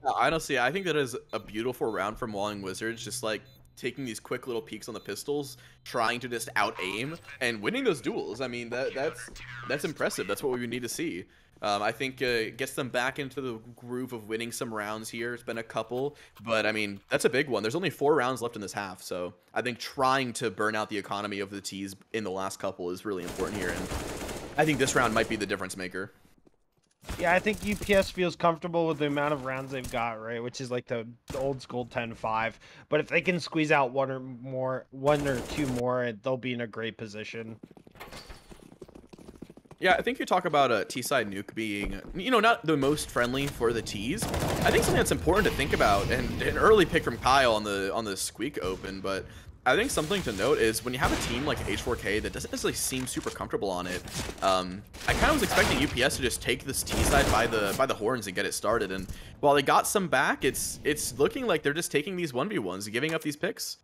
Honestly, I think that is a beautiful round from Walling Wizards, just like taking these quick little peeks on the pistols, trying to just out aim and winning those duels. I mean, that's impressive. That's what we need to see. I think it gets them back into the groove of winning some rounds here. It's been a couple, but I mean, that's a big one. There's only 4 rounds left in this half, so I think trying to burn out the economy of the T's in the last couple is really important here, and I think this round might be the difference maker. Yeah, I think UPS feels comfortable with the amount of rounds they've got, right? Which is like the old school 10-5. But if they can squeeze out one or two more, they'll be in a great position. Yeah, I think you talk about a T-side nuke being, not the most friendly for the T's. I think something that's important to think about, and an early pick from Kyle on the Squeak Open, but I think something to note is when you have a team like H4K that doesn't necessarily seem super comfortable on it, I kind of was expecting UPS to just take this T side by the horns and get it started. And while they got some back, it's looking like they're just taking these 1v1s, giving up these picks.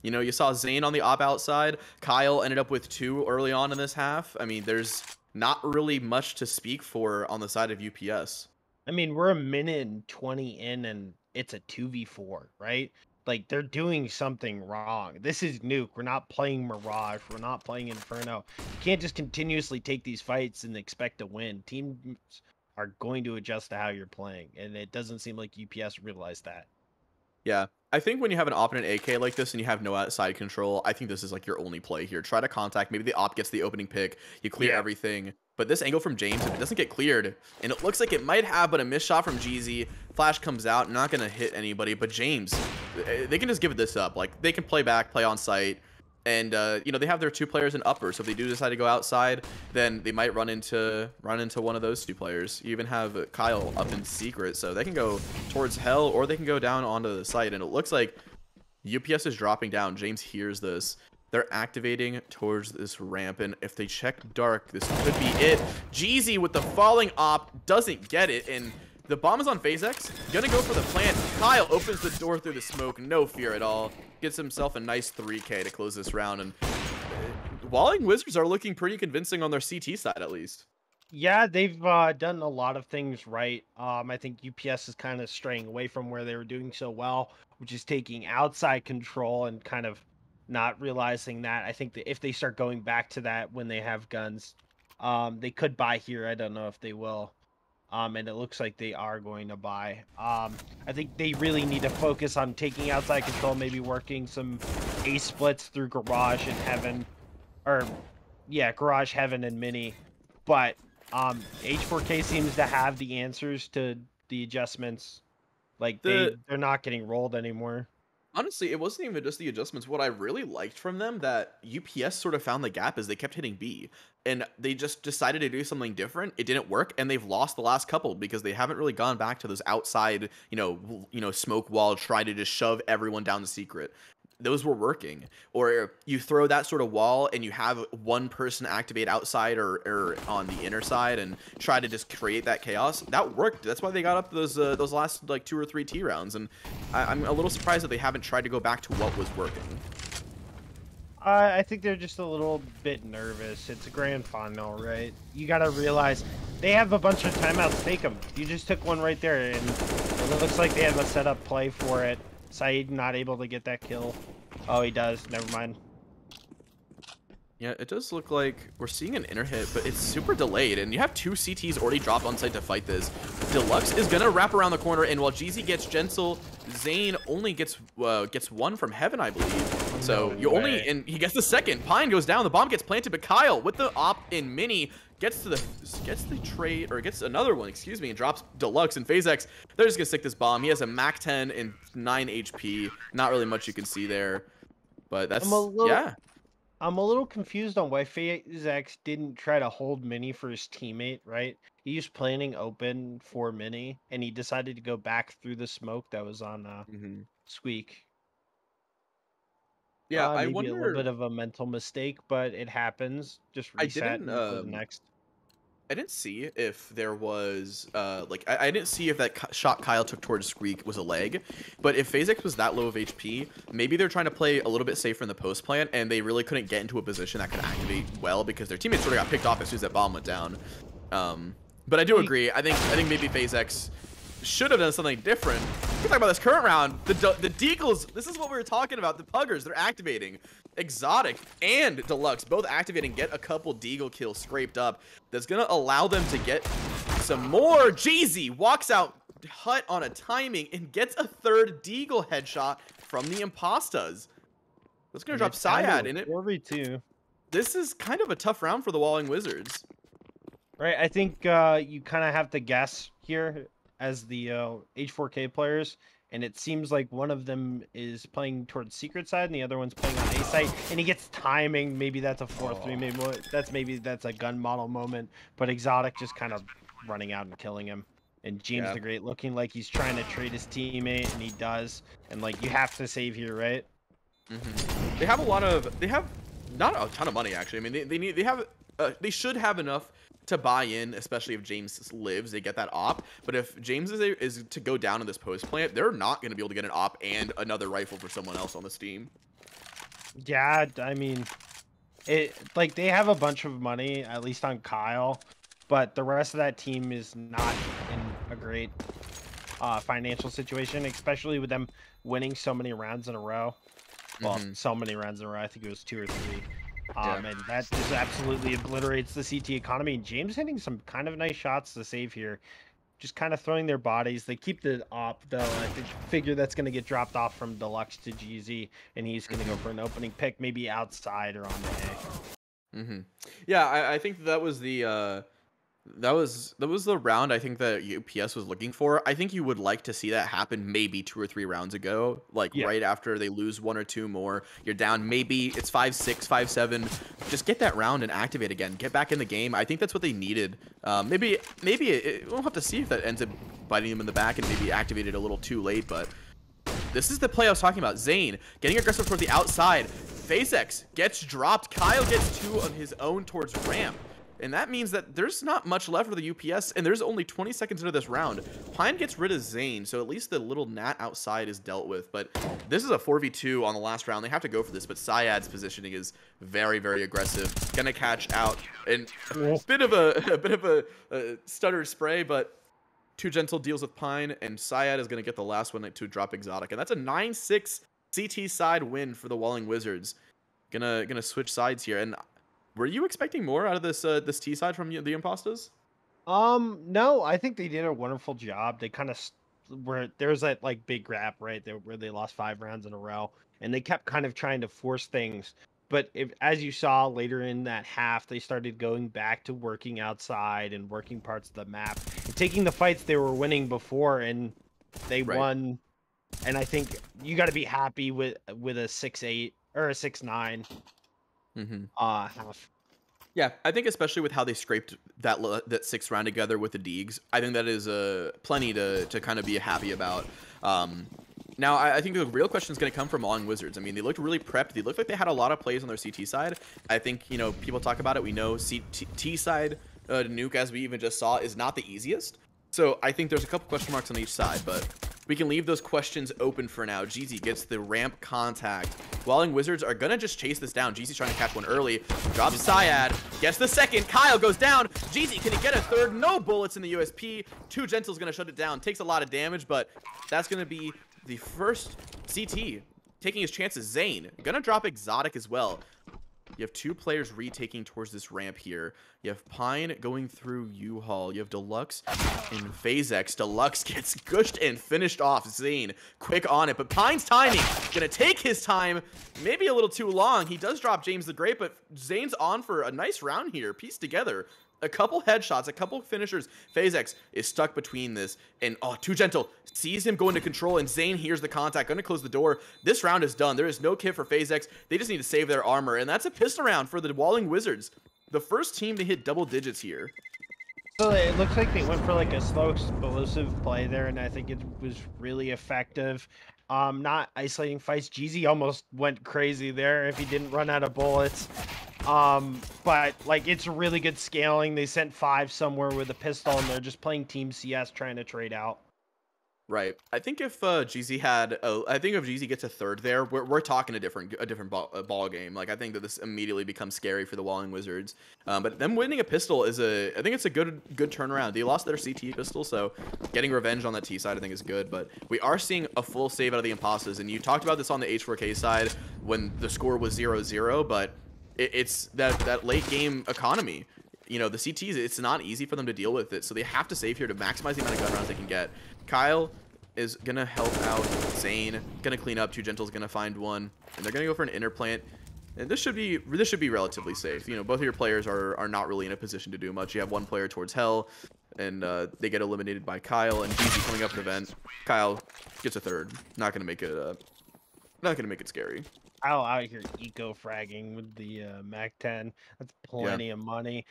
You saw Zane on the op outside. Kyle ended up with 2 early on in this half. I mean, there's not really much to speak for on the side of UPS. I mean, we're a minute and 20 in, and it's a 2v4, right? Like, they're doing something wrong. This is Nuke. We're not playing Mirage. We're not playing Inferno. You can't just continuously take these fights and expect to win. Teams are going to adjust to how you're playing, and it doesn't seem like UPS realized that. Yeah. I think when you have an op and an AK like this and you have no outside control, I think this is like your only play here. Try to contact. Maybe the op gets the opening pick. You clear everything. But this angle from James, if it doesn't get cleared, and it looks like it might have, but a missed shot from GZ, flash comes out, not going to hit anybody. But James, they can just give this up. Like, they can play back, play on site. And, you know, they have their 2 players in upper. So if they do decide to go outside, then they might run into one of those 2 players. You even have Kyle up in secret. So they can go towards hell or they can go down onto the site. And it looks like UPS is dropping down. James hears this. They're activating towards this ramp. And if they check dark, this could be it. Jeezy with the falling op doesn't get it. And the bomb is on FaZe X. Gonna go for the plant. Kyle opens the door through the smoke. No fear at all. Gets himself a nice 3K to close this round. And Walling Wizards are looking pretty convincing on their CT side, at least. Yeah, they've done a lot of things right. I think UPS is kind of straying away from where they were doing so well, which is taking outside control and kind of not realizing that. I think that if they start going back to that when they have guns, they could buy here. I don't know if they will. And it looks like they are going to buy. I think they really need to focus on taking outside control, maybe working some ace splits through Garage and Heaven. Or, yeah, Garage, Heaven, and Mini. But H4K seems to have the answers to the adjustments. Like, they're not getting rolled anymore. Honestly, it wasn't even just the adjustments. What I really liked from them that UPS sort of found the gap is they kept hitting B. And they just decided to do something different. It didn't work, and they've lost the last couple because they haven't really gone back to those outside, you know, smoke wall, try to just shove everyone down the secret. Those were working. Or you throw that sort of wall and you have one person activate outside or on the inner side and try to just create that chaos. That worked. That's why they got up those last like 2 or 3 T rounds. And I'm a little surprised that they haven't tried to go back to what was working. I think they're just a little bit nervous. It's a grand final, right? You got to realize they have a bunch of timeouts. Take them. You just took one right there, and it looks like they have a setup play for it. Saeed not able to get that kill. Oh, he does. Never mind. Yeah, it does look like we're seeing an inner hit, but it's super delayed, and you have 2 CTs already dropped on site to fight this. Deluxe is gonna wrap around the corner, and while GZ gets Gentle, Zane only gets one from Heaven, I believe. So you only, and he gets the second. Pine goes down, the bomb gets planted, but Kyle with the op in Mini gets the trade, or gets another one, excuse me, and drops Deluxe and FaZe X. They're just gonna stick this bomb. He has a Mac 10 and 9 HP. Not really much you can see there, but that's yeah. I'm a little confused on why FaZe X didn't try to hold Mini for his teammate, right? He was planning open for Mini, and he decided to go back through the smoke that was on Squeak. Yeah, I maybe wonder. A little bit of a mental mistake, but it happens. Just reset and go to the next. I didn't see if there was, I didn't see if that shot Kyle took towards Squeak was a leg, but if FaZe X was that low of HP, maybe they're trying to play a little bit safer in the post plant, and they really couldn't get into a position that could activate well because their teammates sort of got picked off as soon as that bomb went down. But I do agree. I think maybe FaZe X should have done something different. We're talking about this current round. The Deagles, this is what we were talking about. The Puggers, they're activating. Exotic and Deluxe both activating, get a couple Deagle kills scraped up. That's going to allow them to get some more. Jeezy walks out Hut on a timing and gets a third Deagle headshot from the Impastas. That's going to drop Syad in it. 4v2. This is kind of a tough round for the Walling Wizards. Right, I think you kind of have to guess here as the H4K players, and it seems like one of them is playing towards secret side and the other one's playing on A site, and he gets timing. Maybe that's a 4-3, maybe that's a gun model moment, but Exotic just kind of running out and killing him. And James the Great looking like he's trying to trade his teammate, and he does. And like, you have to save here, right? They have not a ton of money actually. I mean, they should have enough to buy in, especially if James lives, they get that op. But if James is to go down in this post plant, they're not going to be able to get an op and another rifle for someone else on this team. Yeah, I mean, like they have a bunch of money, at least on Kyle, but the rest of that team is not in a great financial situation, especially with them winning so many rounds in a row. Well, so many rounds in a row. I think it was 2 or 3. And that just absolutely obliterates the CT economy. And James hitting some kind of nice shots to save here. just kind of throwing their bodies. They keep the op though. I figure that's going to get dropped off from Deluxe to GZ, and he's going to go for an opening pick, maybe outside or on the A. Yeah, I think that was the that was the round I think that UPS was looking for. I think you would like to see that happen maybe 2 or 3 rounds ago, like right after they lose 1 or 2 more. You're down, maybe it's 5-6, 5-7. Just get that round and activate again. Get back in the game. I think that's what they needed. Maybe we'll have to see if that ends up biting them in the back and maybe activated a little too late. But this is the play I was talking about. Zane getting aggressive towards the outside. FaZeX gets dropped. Kyle gets 2 of his own towards ramp. And that means that there's not much left for the UPS, and there's only 20 seconds into this round. Pine gets rid of Zane, so at least the little gnat outside is dealt with. But this is a 4v2 on the last round. They have to go for this, but Syad's positioning is very, very aggressive. Gonna catch out, and a bit of a stutter spray, but Too Gentle deals with Pine, and Syad is gonna get the last one to drop Exotic, and that's a 9-6 CT side win for the Walling Wizards. Gonna switch sides here, and were you expecting more out of this this T side from the Impastas? No, I think they did a wonderful job. They kind of where there's that like big gap right there where they lost 5 rounds in a row, and they kept kind of trying to force things. But as you saw later in that half, they started going back to working outside and working parts of the map, and taking the fights they were winning before, and they won. And I think you got to be happy with a 6-8 or a 6-9. Half. Yeah, I think especially with how they scraped that 6th round together with the Deegs, I think that is plenty to kind of be happy about. Now, I think the real question is going to come from Walling Wizards. I mean, they looked really prepped. They looked like they had a lot of plays on their CT side. I think, you know, people talk about it. We know T side nuke, as we even just saw, is not the easiest. So I think there's a couple question marks on each side, but we can leave those questions open for now. GZ gets the ramp contact. Walling Wizards are gonna just chase this down. GZ's trying to catch one early. Drops Syad. Gets the second. Kyle goes down. GZ, can he get a third? No bullets in the USP. Too Gentle's gonna shut it down. Takes a lot of damage, but that's gonna be the first CT taking his chances. Zane gonna drop Exotic as well. You have 2 players retaking towards this ramp here. You have Pine going through U-Haul. You have Deluxe and FaZeX. Deluxe gets gushed and finished off. Zane quick on it, but Pine's timing gonna take his time, maybe a little too long. He does drop James the Great, but Zane's on for a nice round here, pieced together. A couple headshots, a couple finishers. FaZeX is stuck between this, and Too Gentle sees him go into control, and Zane hears the contact, gonna close the door. This round is done. There is no kit for FaZeX. They just need to save their armor, and that's a pistol round for the Walling Wizards. The first team to hit double digits here. So it looks like they went for like a slow, explosive play there, and I think it was really effective. Not isolating fights. GZ almost went crazy there if he didn't run out of bullets. But like it's really good scaling. They sent 5 somewhere with a pistol, and they're just playing Team CS trying to trade out. Right. I think if GZ had, I think if GZ gets a third there, we're talking a different ball game. Like I think that this immediately becomes scary for the Walling Wizards. But them winning a pistol is I think it's a good turnaround. They lost their CT pistol, so getting revenge on that T side I think is good. But we are seeing a full save out of the Impastas, and you talked about this on the H4K side when the score was 0-0, but it's that late game economy. You know, the CTs, it's not easy for them to deal with it, so they have to save here to maximize the amount of gun rounds they can get. Kyle is gonna help out Zane, gonna clean up. Too Gentle's gonna find one, and they're gonna go for an inner plant. And this should be relatively safe. You know, both of your players are not really in a position to do much. You have one player towards Hell, and they get eliminated by Kyle, and GZ coming up the vent. Kyle gets a third. Not gonna make it scary. Kyle out here eco-fragging with the MAC-10. That's plenty of money.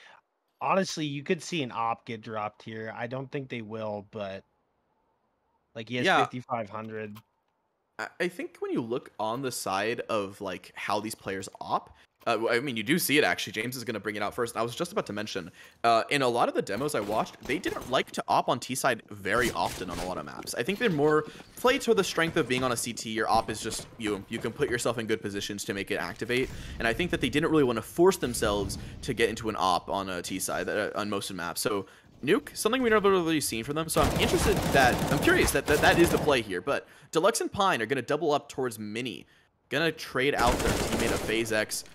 Honestly, you could see an op get dropped here. I don't think they will, but like he has 5,500. I think when you look on the side of like how these players op, I mean, you do see it actually. James is going to bring it out first. I was just about to mention, in a lot of the demos I watched, they didn't like to op on T side very often on a lot of maps. I think they're more play to the strength of being on a CT. Your op is just you can put yourself in good positions to make it activate. And I think that they didn't really want to force themselves to get into an op on a T side on most of the maps. So Nuke, something we've never really seen from them. So I'm curious that is the play here. But Deluxe and Pine are going to double up towards Mini. Gonna trade out their teammate of FaZeX.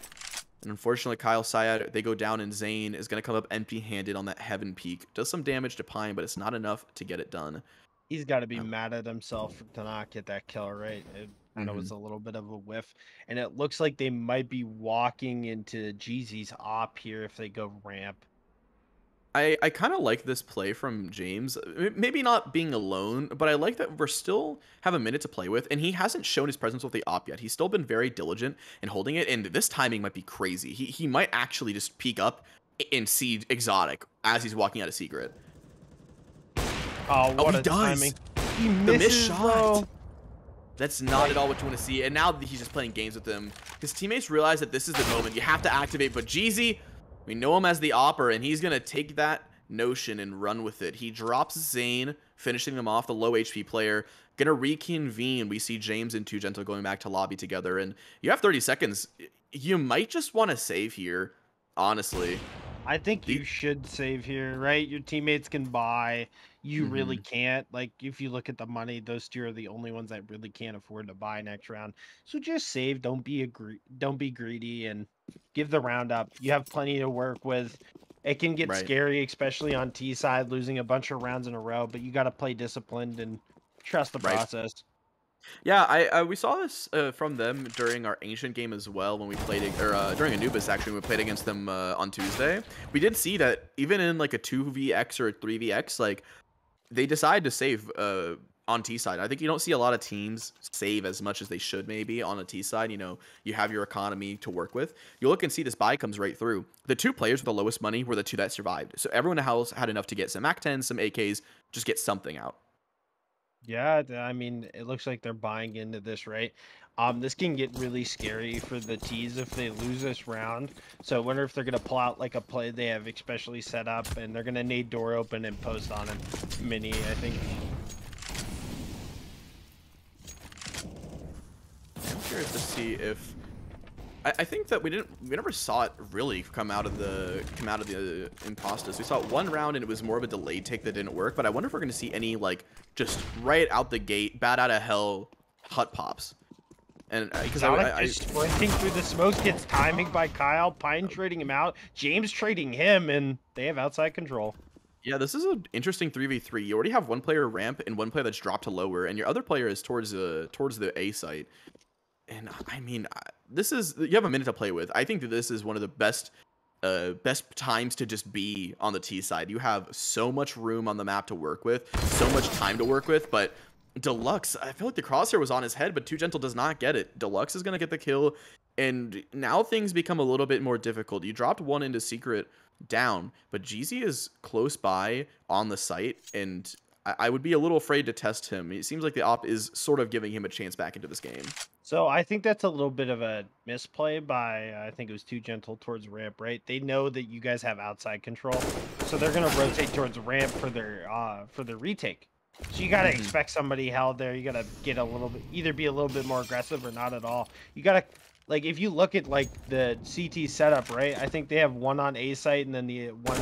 And unfortunately, Kyle Syed, they go down, and Zane is going to come up empty-handed on that Heaven Peak. Does some damage to Pine, but it's not enough to get it done. He's got to be mad at himself to not get that kill, right? It kind of was a little bit of a whiff. And it looks like they might be walking into Jeezy's op here if they go ramp. I kind of like this play from James. Maybe not being alone, but I like that we're still have a minute to play with, and he hasn't shown his presence with the op yet. He's still been very diligent in holding it, and this timing might be crazy. He might actually just peek up and see Exotic as he's walking out of Secret. Oh, what he a does. timing. He misses, The missed shot. bro. That's not at all what you want to see. And now he's just playing games with him. His teammates realize that this is the moment. You have to activate. But Jeezy, we know him as the Opper, and he's going to take that notion and run with it. He drops Zane, finishing them off, the low HP player. Going to reconvene. We see James and 2Gentle going back to lobby together. And you have 30 seconds. You might just want to save here, honestly. I think you should save here, right? Your teammates can buy. You really can't. Like, if you look at the money, those two are the only ones that really can't afford to buy next round. So just save. Don't be greedy, and give the round up. You have plenty to work with. It can get scary, especially on T side, losing a bunch of rounds in a row. But you got to play disciplined and trust the process. Yeah, we saw this from them during our Ancient game as well when we played, during Anubis actually, when we played against them on Tuesday. We did see that even in like a 2vx or a 3vx, like they decide to save on T side. I think you don't see a lot of teams save as much as they should maybe on a T side. You know, you have your economy to work with. You look and see this buy comes right through. The two players with the lowest money were the two that survived. So everyone else had enough to get some MAC-10s, some AKs, just get something out. Yeah, I mean, it looks like they're buying into this, right? This can get really scary for the T's if they lose this round. So I wonder if they're going to pull out like a play they have especially set up, and they're going to nade door open and post on him. Mini, I think. I'm curious to see if I think that we never saw it really come out of the Impastas. We saw it one round and it was more of a delayed take that didn't work, but I wonder if we're going to see any like just right out the gate, bat out of hell hut pops. And because I just sprinting through the smokes, gets timing by Kyle, Pine trading him out, James trading him, and they have outside control. Yeah, this is an interesting 3v3. You already have one player ramp and one player that's dropped to lower, and your other player is towards the A site. And I mean, you have a minute to play with. I think that this is one of the best times to just be on the T side. You have so much room on the map to work with, so much time to work with, but Deluxe, I feel like the crosshair was on his head, but 2Gentle does not get it. Deluxe is going to get the kill, and now things become a little bit more difficult. You dropped one into Secret down, but Jeezy is close by on the site, and I would be a little afraid to test him. It seems like the op is sort of giving him a chance back into this game. So I think that's a little bit of a misplay by, I think it was 2Gentle towards ramp, right? They know that you guys have outside control, so they're going to rotate towards ramp for their retake. So you got to expect somebody held there. You got to get a little bit, either be a little bit more aggressive or not at all. You got to, like, if you look at, like, the CT setup, right? I think they have one on A site and then the one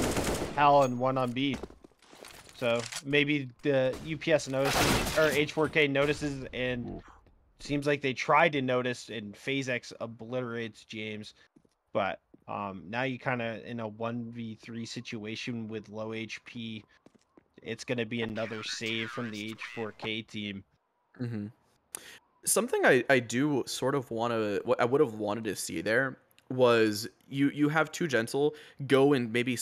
Hell and one on B. So maybe the UPS notices, or H4K notices, and seems like they tried to notice, and Phase X obliterates James. But now you kind of in a 1v3 situation with low HP. It's going to be another save from the H4K team. Something I do sort of want to, what I would have wanted to see there was you have 2Gentle go and maybe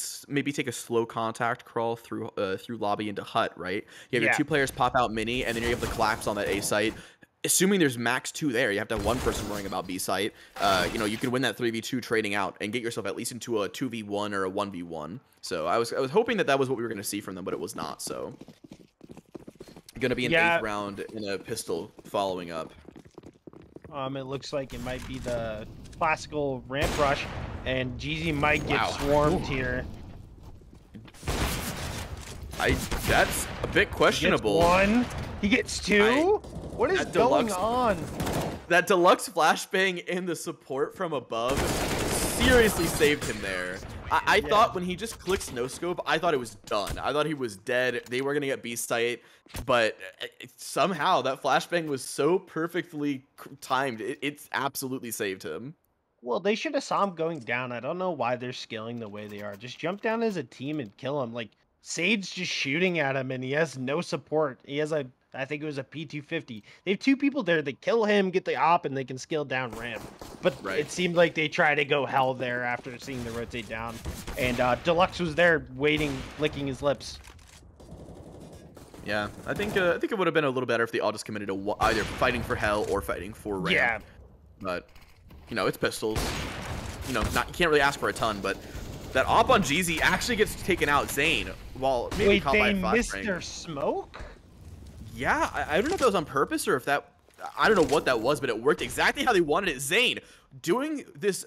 take a slow contact crawl through lobby into hut, right? You have your two players pop out mini, and then you have the collapse on that A site. Assuming there's max 2 there, you have to have one person worrying about B site. You know, you could win that 3v2 trading out and get yourself at least into a 2v1 or a 1v1. So I was hoping that was what we were going to see from them, but it was not. So going to be an 8th round in a pistol following up. It looks like it might be the classical ramp rush, and Jeezy might get swarmed here. That's a bit questionable. He gets 1. He gets 2. What is going on? That Deluxe flashbang and the support from above seriously saved him there. I thought when he just clicked no scope, I thought it was done. I thought he was dead. They were gonna get B site, but somehow that flashbang was so perfectly timed. It's absolutely saved him. Well, they should have saw him going down. I don't know why they're scaling the way they are. Just jump down as a team and kill him. Like Sade's just shooting at him and he has no support. He has a I think it was a P250. They have two people there that kill him, get the op, and they can scale down ramp. But Right. it seemed like they tried to go hell there after seeing the rotate down. And Deluxe was there waiting, licking his lips. Yeah, I think it would have been a little better if they all just committed to either fighting for hell or fighting for ramp. Yeah. But you know, it's pistols. You know, you can't really ask for a ton, but that op on GZ actually gets taken out Zane while maybe Wait, caught they by missed flashbang. their smoke? Yeah, I don't know if that was on purpose or if that, I don't know what that was, but it worked exactly how they wanted it. Zane doing this,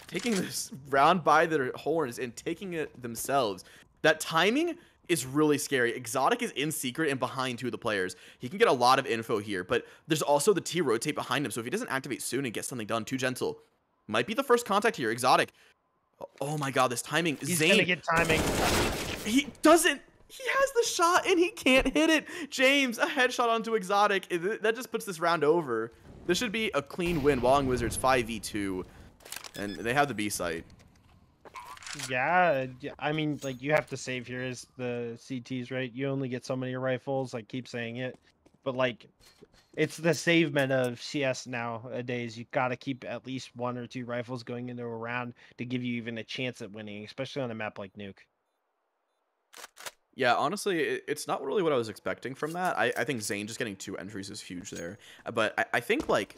taking this round by their horns and taking it themselves. That timing is really scary. Exotic is in secret and behind two of the players. He can get a lot of info here, but there's also the T rotate behind him. So if he doesn't activate soon and get something done, too gentle. Might be the first contact here. Exotic. Oh my god, this timing. He's Zane. gonna get timing. He doesn't. He has the shot and he can't hit it. James, a headshot onto Exotic. That just puts this round over. This should be a clean win. Walling Wizards 5v2. And they have the B site. Yeah, I mean, like, you have to save here as the CTs, right? You only get so many rifles, I keep saying it. But, like, it's the save meta of CS nowadays. You got to keep at least 1 or 2 rifles going into a round to give you even a chance at winning, especially on a map like Nuke. Yeah, honestly, it's not really what I was expecting from that. I think Zane just getting 2 entries is huge there. But I think, like,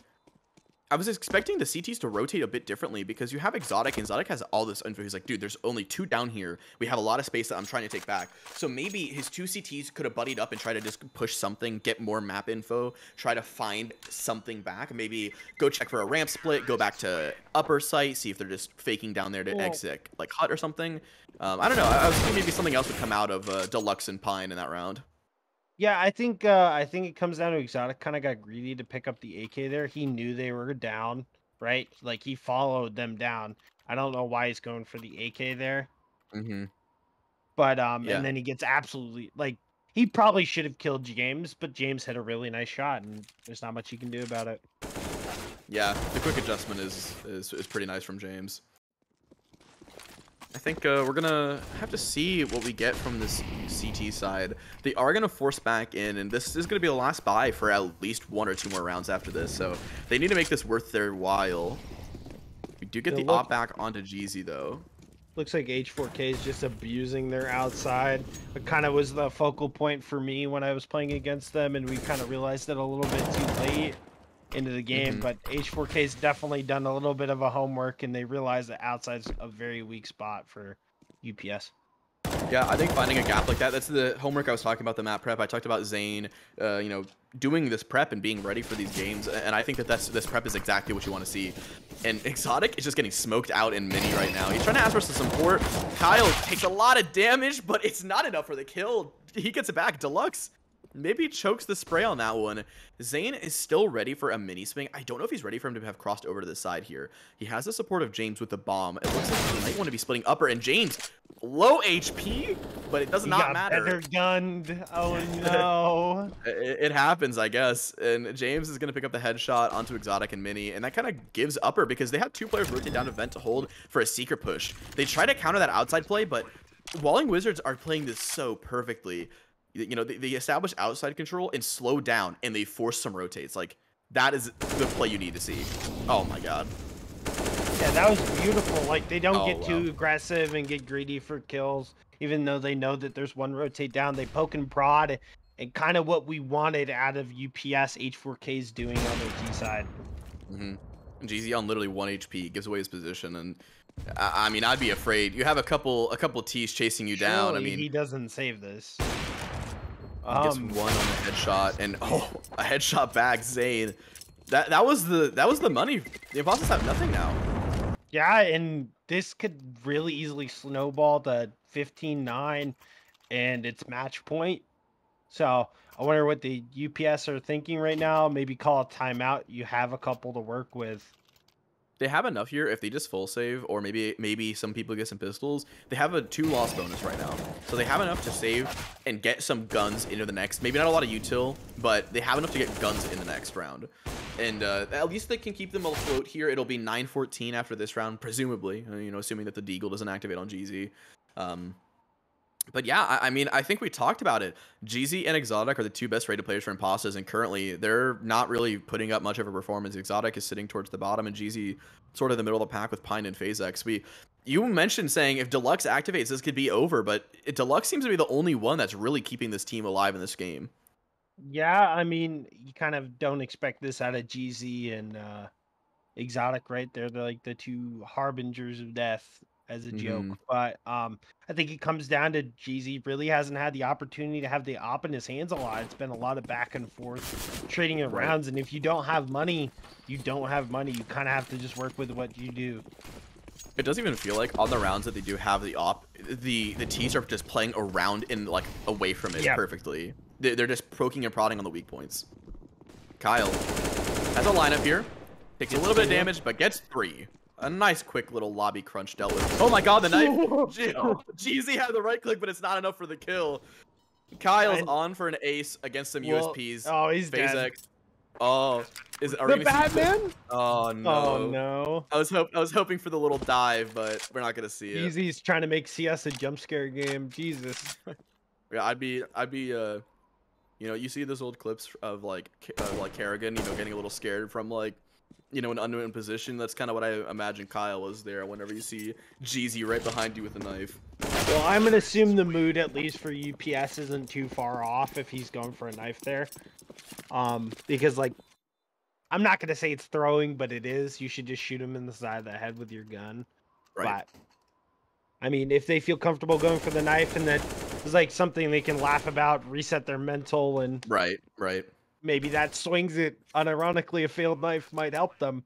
I was expecting the CTs to rotate a bit differently because you have Exotic, and Exotic has all this info. He's like, dude, there's only 2 down here. We have a lot of space that I'm trying to take back. So maybe his 2 CTs could have buddied up and try to just push something, get more map info, try to find something back. Maybe go check for a ramp split, go back to upper site, see if they're just faking down there to exit, like Hut or something. I don't know. I was thinking maybe something else would come out of Deluxe and Pine in that round. Yeah, I think it comes down to Exotic kind of got greedy to pick up the AK there. He knew they were down, right? Like he followed them down. I don't know why he's going for the AK there. Mm-hmm. But Yeah. and then he gets absolutely like he probably should have killed James, but James hit a really nice shot and there's not much you can do about it. Yeah, the quick adjustment is pretty nice from James. I think we're gonna have to see what we get from this CT side. They are gonna force back in, and this is gonna be the last buy for at least 1 or 2 more rounds after this. So they need to make this worth their while. We do get the op back onto GZ though. Looks like H4K is just abusing their outside. It kind of was the focal point for me when I was playing against them, and we kind of realized it a little bit too late into the game. But H4K's definitely done a little bit of a homework, and they realize that outside's a very weak spot for UPS. Yeah, I think finding a gap like that's the homework I was talking about, the map prep. I talked about Zane, you know, doing this prep and being ready for these games, and I think that this prep is exactly what you want to see. And Exotic is just getting smoked out in mini right now. He's trying to ask for some support. Kyle takes a lot of damage, but it's not enough for the kill. He gets it back. Deluxe maybe chokes the spray on that one. Zane is still ready for a mini swing. I don't know if he's ready for him to have crossed over to the side here. He has the support of James with the bomb. It looks like he might want to be splitting upper, and James, low HP, but it does not matter. Better gunned. Oh no. It happens, I guess. And James is going to pick up the headshot onto Exotic and Mini, and that kind of gives upper because they have 2 players rotate down to vent to hold for a secret push. They try to counter that outside play, but Walling Wizards are playing this so perfectly. You know, they establish outside control and slow down, and they force some rotates. Like, that is the play you need to see. Oh my god. Yeah, that was beautiful. Like, they don't get too aggressive and get greedy for kills, even though they know that there's 1 rotate down. They poke and prod, and kind of what we wanted out of UPS H4K's doing on their T side. GZ on literally 1 HP gives away his position, and I mean, I'd be afraid. You have a couple T's chasing you down. I mean, he doesn't save this. Gets 1 on the headshot, and a headshot back, Zane. That was the money. The Impastas have nothing now. Yeah, and this could really easily snowball to 15-9, and it's match point. So I wonder what the UPS are thinking right now. Maybe call a timeout. You have a couple to work with. They have enough here if they just full save, or maybe some people get some pistols. They have a 2 loss bonus right now, so they have enough to save and get some guns into the next. Maybe not a lot of util, but they have enough to get guns in the next round, and at least they can keep them afloat here. It'll be 9-14 after this round, presumably. You know, assuming that the Deagle doesn't activate on GZ. But yeah, I mean, I think we talked about it. GZ and Exotic are the 2 best rated players for Impastas, and currently they're not really putting up much of a performance. Exotic is sitting towards the bottom, and GZ sort of the middle of the pack with Pine and FaZe X. You mentioned saying if Deluxe activates, this could be over, but Deluxe seems to be the only one that's really keeping this team alive in this game. Yeah, I mean, you kind of don't expect this out of GZ and Exotic, right? They're like the 2 harbingers of death as a joke. But I think it comes down to GZ really hasn't had the opportunity to have the op in his hands a lot. It's been a lot of back and forth trading of rounds, and if you don't have money, you don't have money. You kind of have to just work with what you do. It doesn't even feel like on the rounds that they do have the op, the T's are just playing around and like away from it perfectly. They're just poking and prodding on the weak points. Kyle has a lineup here. Takes a little bit of damage, but gets 3. A nice quick little lobby crunch dealt with. Oh my god, the knife! GZ had the right click, but it's not enough for the kill. Kyle's on for an ace against some USPs. Oh, he's FaZe dead. X. Oh, are the Batman? Oh no! Oh no! I was hoping for the little dive, but we're not gonna see it. Easy's trying to make CS a jump scare game. Jesus. Yeah, I'd be you know, you see those old clips of like Kerrigan, you know, getting a little scared from like, you know, an unknown position. That's kind of what I imagine Kyle was there whenever you see GZ right behind you with a knife. Well, I'm gonna assume the mood, at least for UPS, isn't too far off if he's going for a knife there. Because like, I'm not gonna say it's throwing, but it is. You should just shoot him in the side of the head with your gun. Right. But I mean, if they feel comfortable going for the knife, and that is like something they can laugh about, reset their mental, and right. maybe that swings it. Unironically, a failed knife might help them.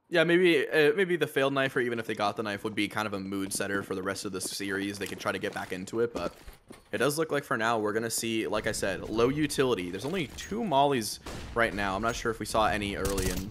Yeah, maybe the failed knife, or even if they got the knife, would be kind of a mood setter for the rest of the series. They could try to get back into it, but it does look like for now we're gonna see, like I said, low utility. There's only 2 mollies right now. I'm not sure if we saw any early, and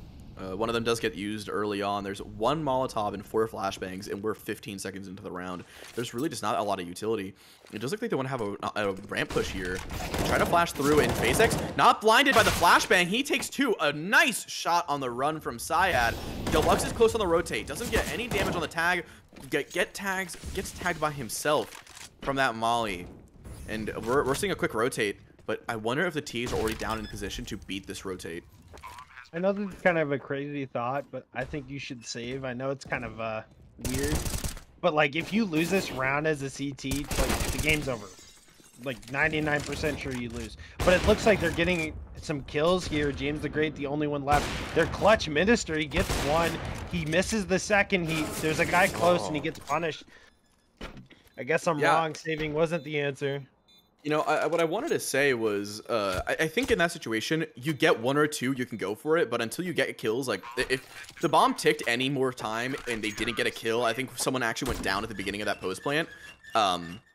one of them does get used early on. There's 1 Molotov and 4 flashbangs, and we're 15 seconds into the round. There's really just not a lot of utility. It does look like they want to have a ramp push here. Try to flash through, and FaZe X not blinded by the flashbang. He takes 2. A nice shot on the run from Syad. Deluxe is close on the rotate. Doesn't get any damage on the tag. Gets tagged by himself from that molly. And we're seeing a quick rotate, but I wonder if the T's are already down in position to beat this rotate. I know this is kind of a crazy thought, but I think you should save. I know it's kind of weird, but like if you lose this round as a CT, like the game's over. Like 99% sure you lose. But it looks like they're getting some kills here. James the Great, the only one left. Their clutch minister, he gets 1. He misses the second. There's a guy close and he gets punished. I guess I'm wrong. Saving wasn't the answer. You know, what I wanted to say was, I think in that situation, you get 1 or 2, you can go for it, but until you get kills, like, if the bomb ticked any more time and they didn't get a kill, I think someone actually went down at the beginning of that post plant,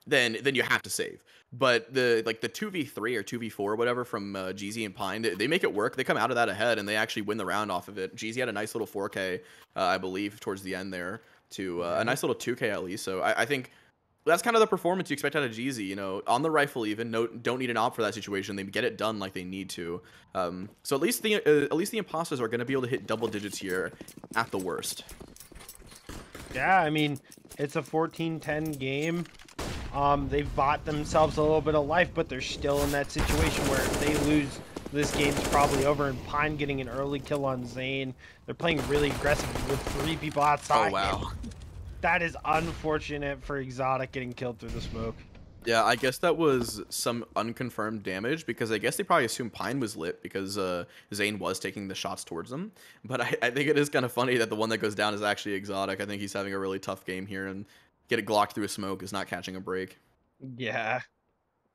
then you have to save. But the 2v3 or 2v4 or whatever from GZ and Pine, they make it work. They come out of that ahead, and they actually win the round off of it. GZ had a nice little 4K, I believe, towards the end there, to a nice little 2K at least, so I think that's kind of the performance you expect out of GZ, you know, on the rifle even. Don't need an op for that situation. They get it done like they need to. So at least the Impastas are going to be able to hit double digits here at the worst. Yeah, I mean, it's a 14-10 game. They've bought themselves a little bit of life, but they're still in that situation where if they lose, this game's probably over. And Pine getting an early kill on Zane. They're playing really aggressive with 3 people outside. Oh, wow. That is unfortunate for Exotic getting killed through the smoke. Yeah, I guess that was some unconfirmed damage, because I guess they probably assumed Pine was lit because Zane was taking the shots towards them. But I think it is kind of funny that the one that goes down is actually Exotic. I think he's having a really tough game here, and get it glocked through a smoke is not catching a break. Yeah.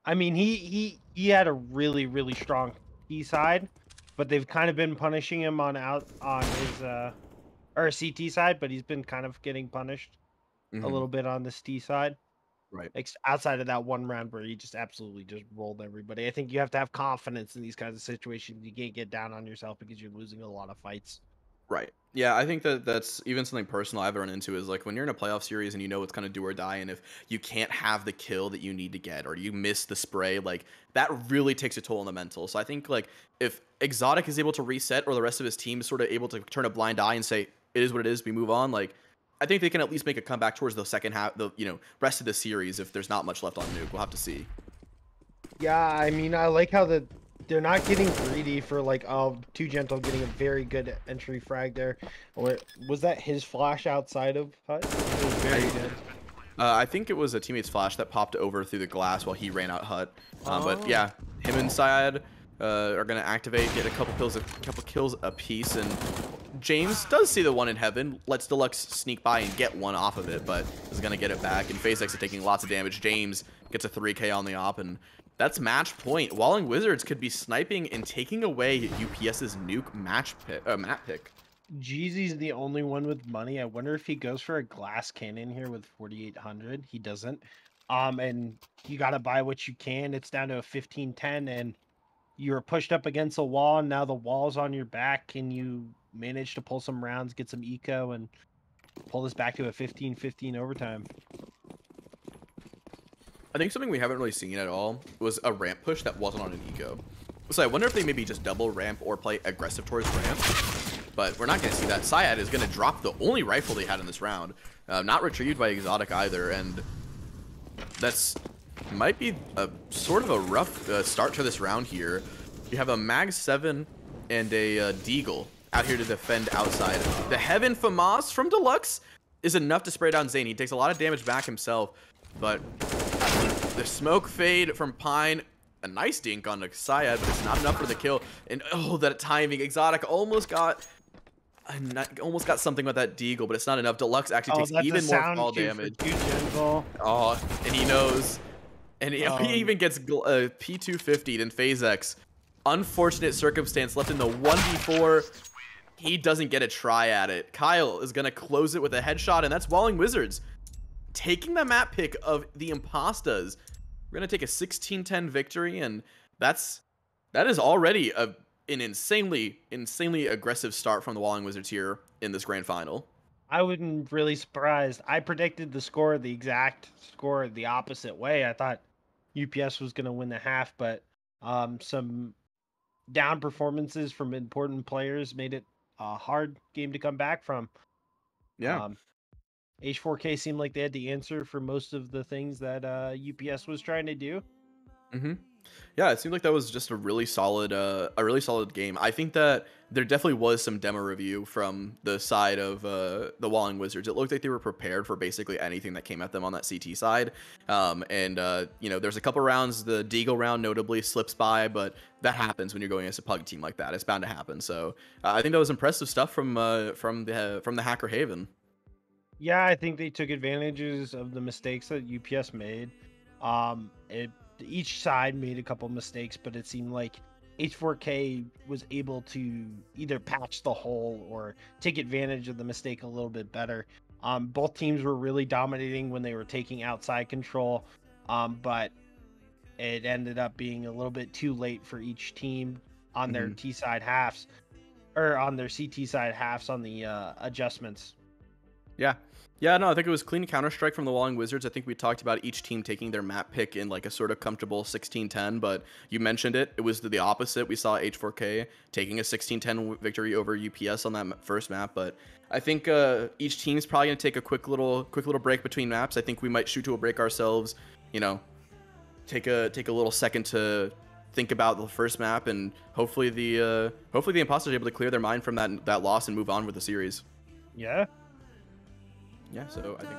I mean, he had a really, really strong T side, but they've kind of been punishing him on his or CT side, but he's been kind of getting punished a little bit on the T side. Right. Outside of that one round where he just absolutely just rolled everybody. I think you have to have confidence in these kinds of situations. You can't get down on yourself because you're losing a lot of fights. Right. Yeah, I think that that's even something personal I've run into is like when you're in a playoff series and you know it's kind of do or die, and if you can't have the kill that you need to get or you miss the spray, like that really takes a toll on the mental. So I think like if Exotic is able to reset or the rest of his team is sort of able to turn a blind eye and say it is what it is, we move on. Like I think they can at least make a comeback towards the second half, the rest of the series if there's not much left on Nuke. We'll have to see. Yeah, I mean, I like how they're not getting greedy for like, oh, Too Gentle getting a very good entry frag there. Or was that his flash outside of Hut? It was very good. I think it was a teammate's flash that popped over through the glass while he ran out Hut. But yeah, him and Syed are gonna activate, get a couple kills a piece, and James does see the one in heaven, lets Deluxe sneak by and get one off of it, but is gonna get it back. And FaZe X is taking lots of damage. James gets a 3K on the op, and that's match point. Walling Wizards could be sniping and taking away UPS's nuke map pick. Jeezy's the only one with money. I wonder if he goes for a glass cannon here with 4,800. He doesn't. And you got to buy what you can. It's down to a 15-10, and you're pushed up against a wall, and now the wall's on your back. Can you manage to pull some rounds, get some eco, and pull this back to a 15-15 overtime? I think something we haven't really seen at all was a ramp push that wasn't on an eco. So I wonder if they maybe just double ramp or play aggressive towards ramp. But we're not going to see that. Syed is going to drop the only rifle they had in this round. Not retrieved by Exotic either. And that's might be a sort of a rough start to this round here. You have a Mag 7 and a Deagle out here to defend outside. The Heaven FAMAS from Deluxe is enough to spray down Zayn. He takes a lot of damage back himself. But the smoke fade from Pine, a nice dink on the Syed, but it's not enough for the kill. And oh, that timing. Exotic almost got something with that Deagle, but it's not enough. Deluxe actually takes even more fall damage. Oh, and he knows. And he even gets P250'd and FaZe X. Unfortunate circumstance left in the 1v4. He doesn't get a try at it. Kyle is going to close it with a headshot, and that's Walling Wizards taking the map pick of the Impastas. We're going to take a 16-10 victory, and that is already an insanely aggressive start from the Walling Wizards here in this grand final. I wouldn't really surprised. I predicted the exact score the opposite way. I thought UPS was going to win the half, but some down performances from important players made it a hard game to come back from. Yeah. H4K seemed like they had the answer for most of the things that UPS was trying to do. Yeah, it seemed like that was just a really solid game. I think that there definitely was some demo review from the side of the Walling Wizards. It looked like they were prepared for basically anything that came at them on that CT side. There's a couple rounds, the Deagle round notably slips by, but that happens when you're going against a pug team like that. It's bound to happen. So I think that was impressive stuff from the Hacker Haven. Yeah, I think they took advantages of the mistakes that UPS made. Each side made a couple mistakes, but it seemed like H4K was able to either patch the hole or take advantage of the mistake a little bit better. Both teams were really dominating when they were taking outside control, but it ended up being a little bit too late for each team on their T side halves, or on their CT side halves on the adjustments. Yeah, no, I think it was clean Counter-Strike from the Walling Wizards. I think we talked about each team taking their map pick in like a sort of comfortable 16-10, but you mentioned it. It was the opposite. We saw H4K taking a 16-10 victory over UPS on that first map, but I think each team's probably going to take a quick little break between maps. I think we might shoot to a break ourselves, take a little second to think about the first map, and hopefully the Impasters are able to clear their mind from that loss and move on with the series. Yeah. Yeah, so I think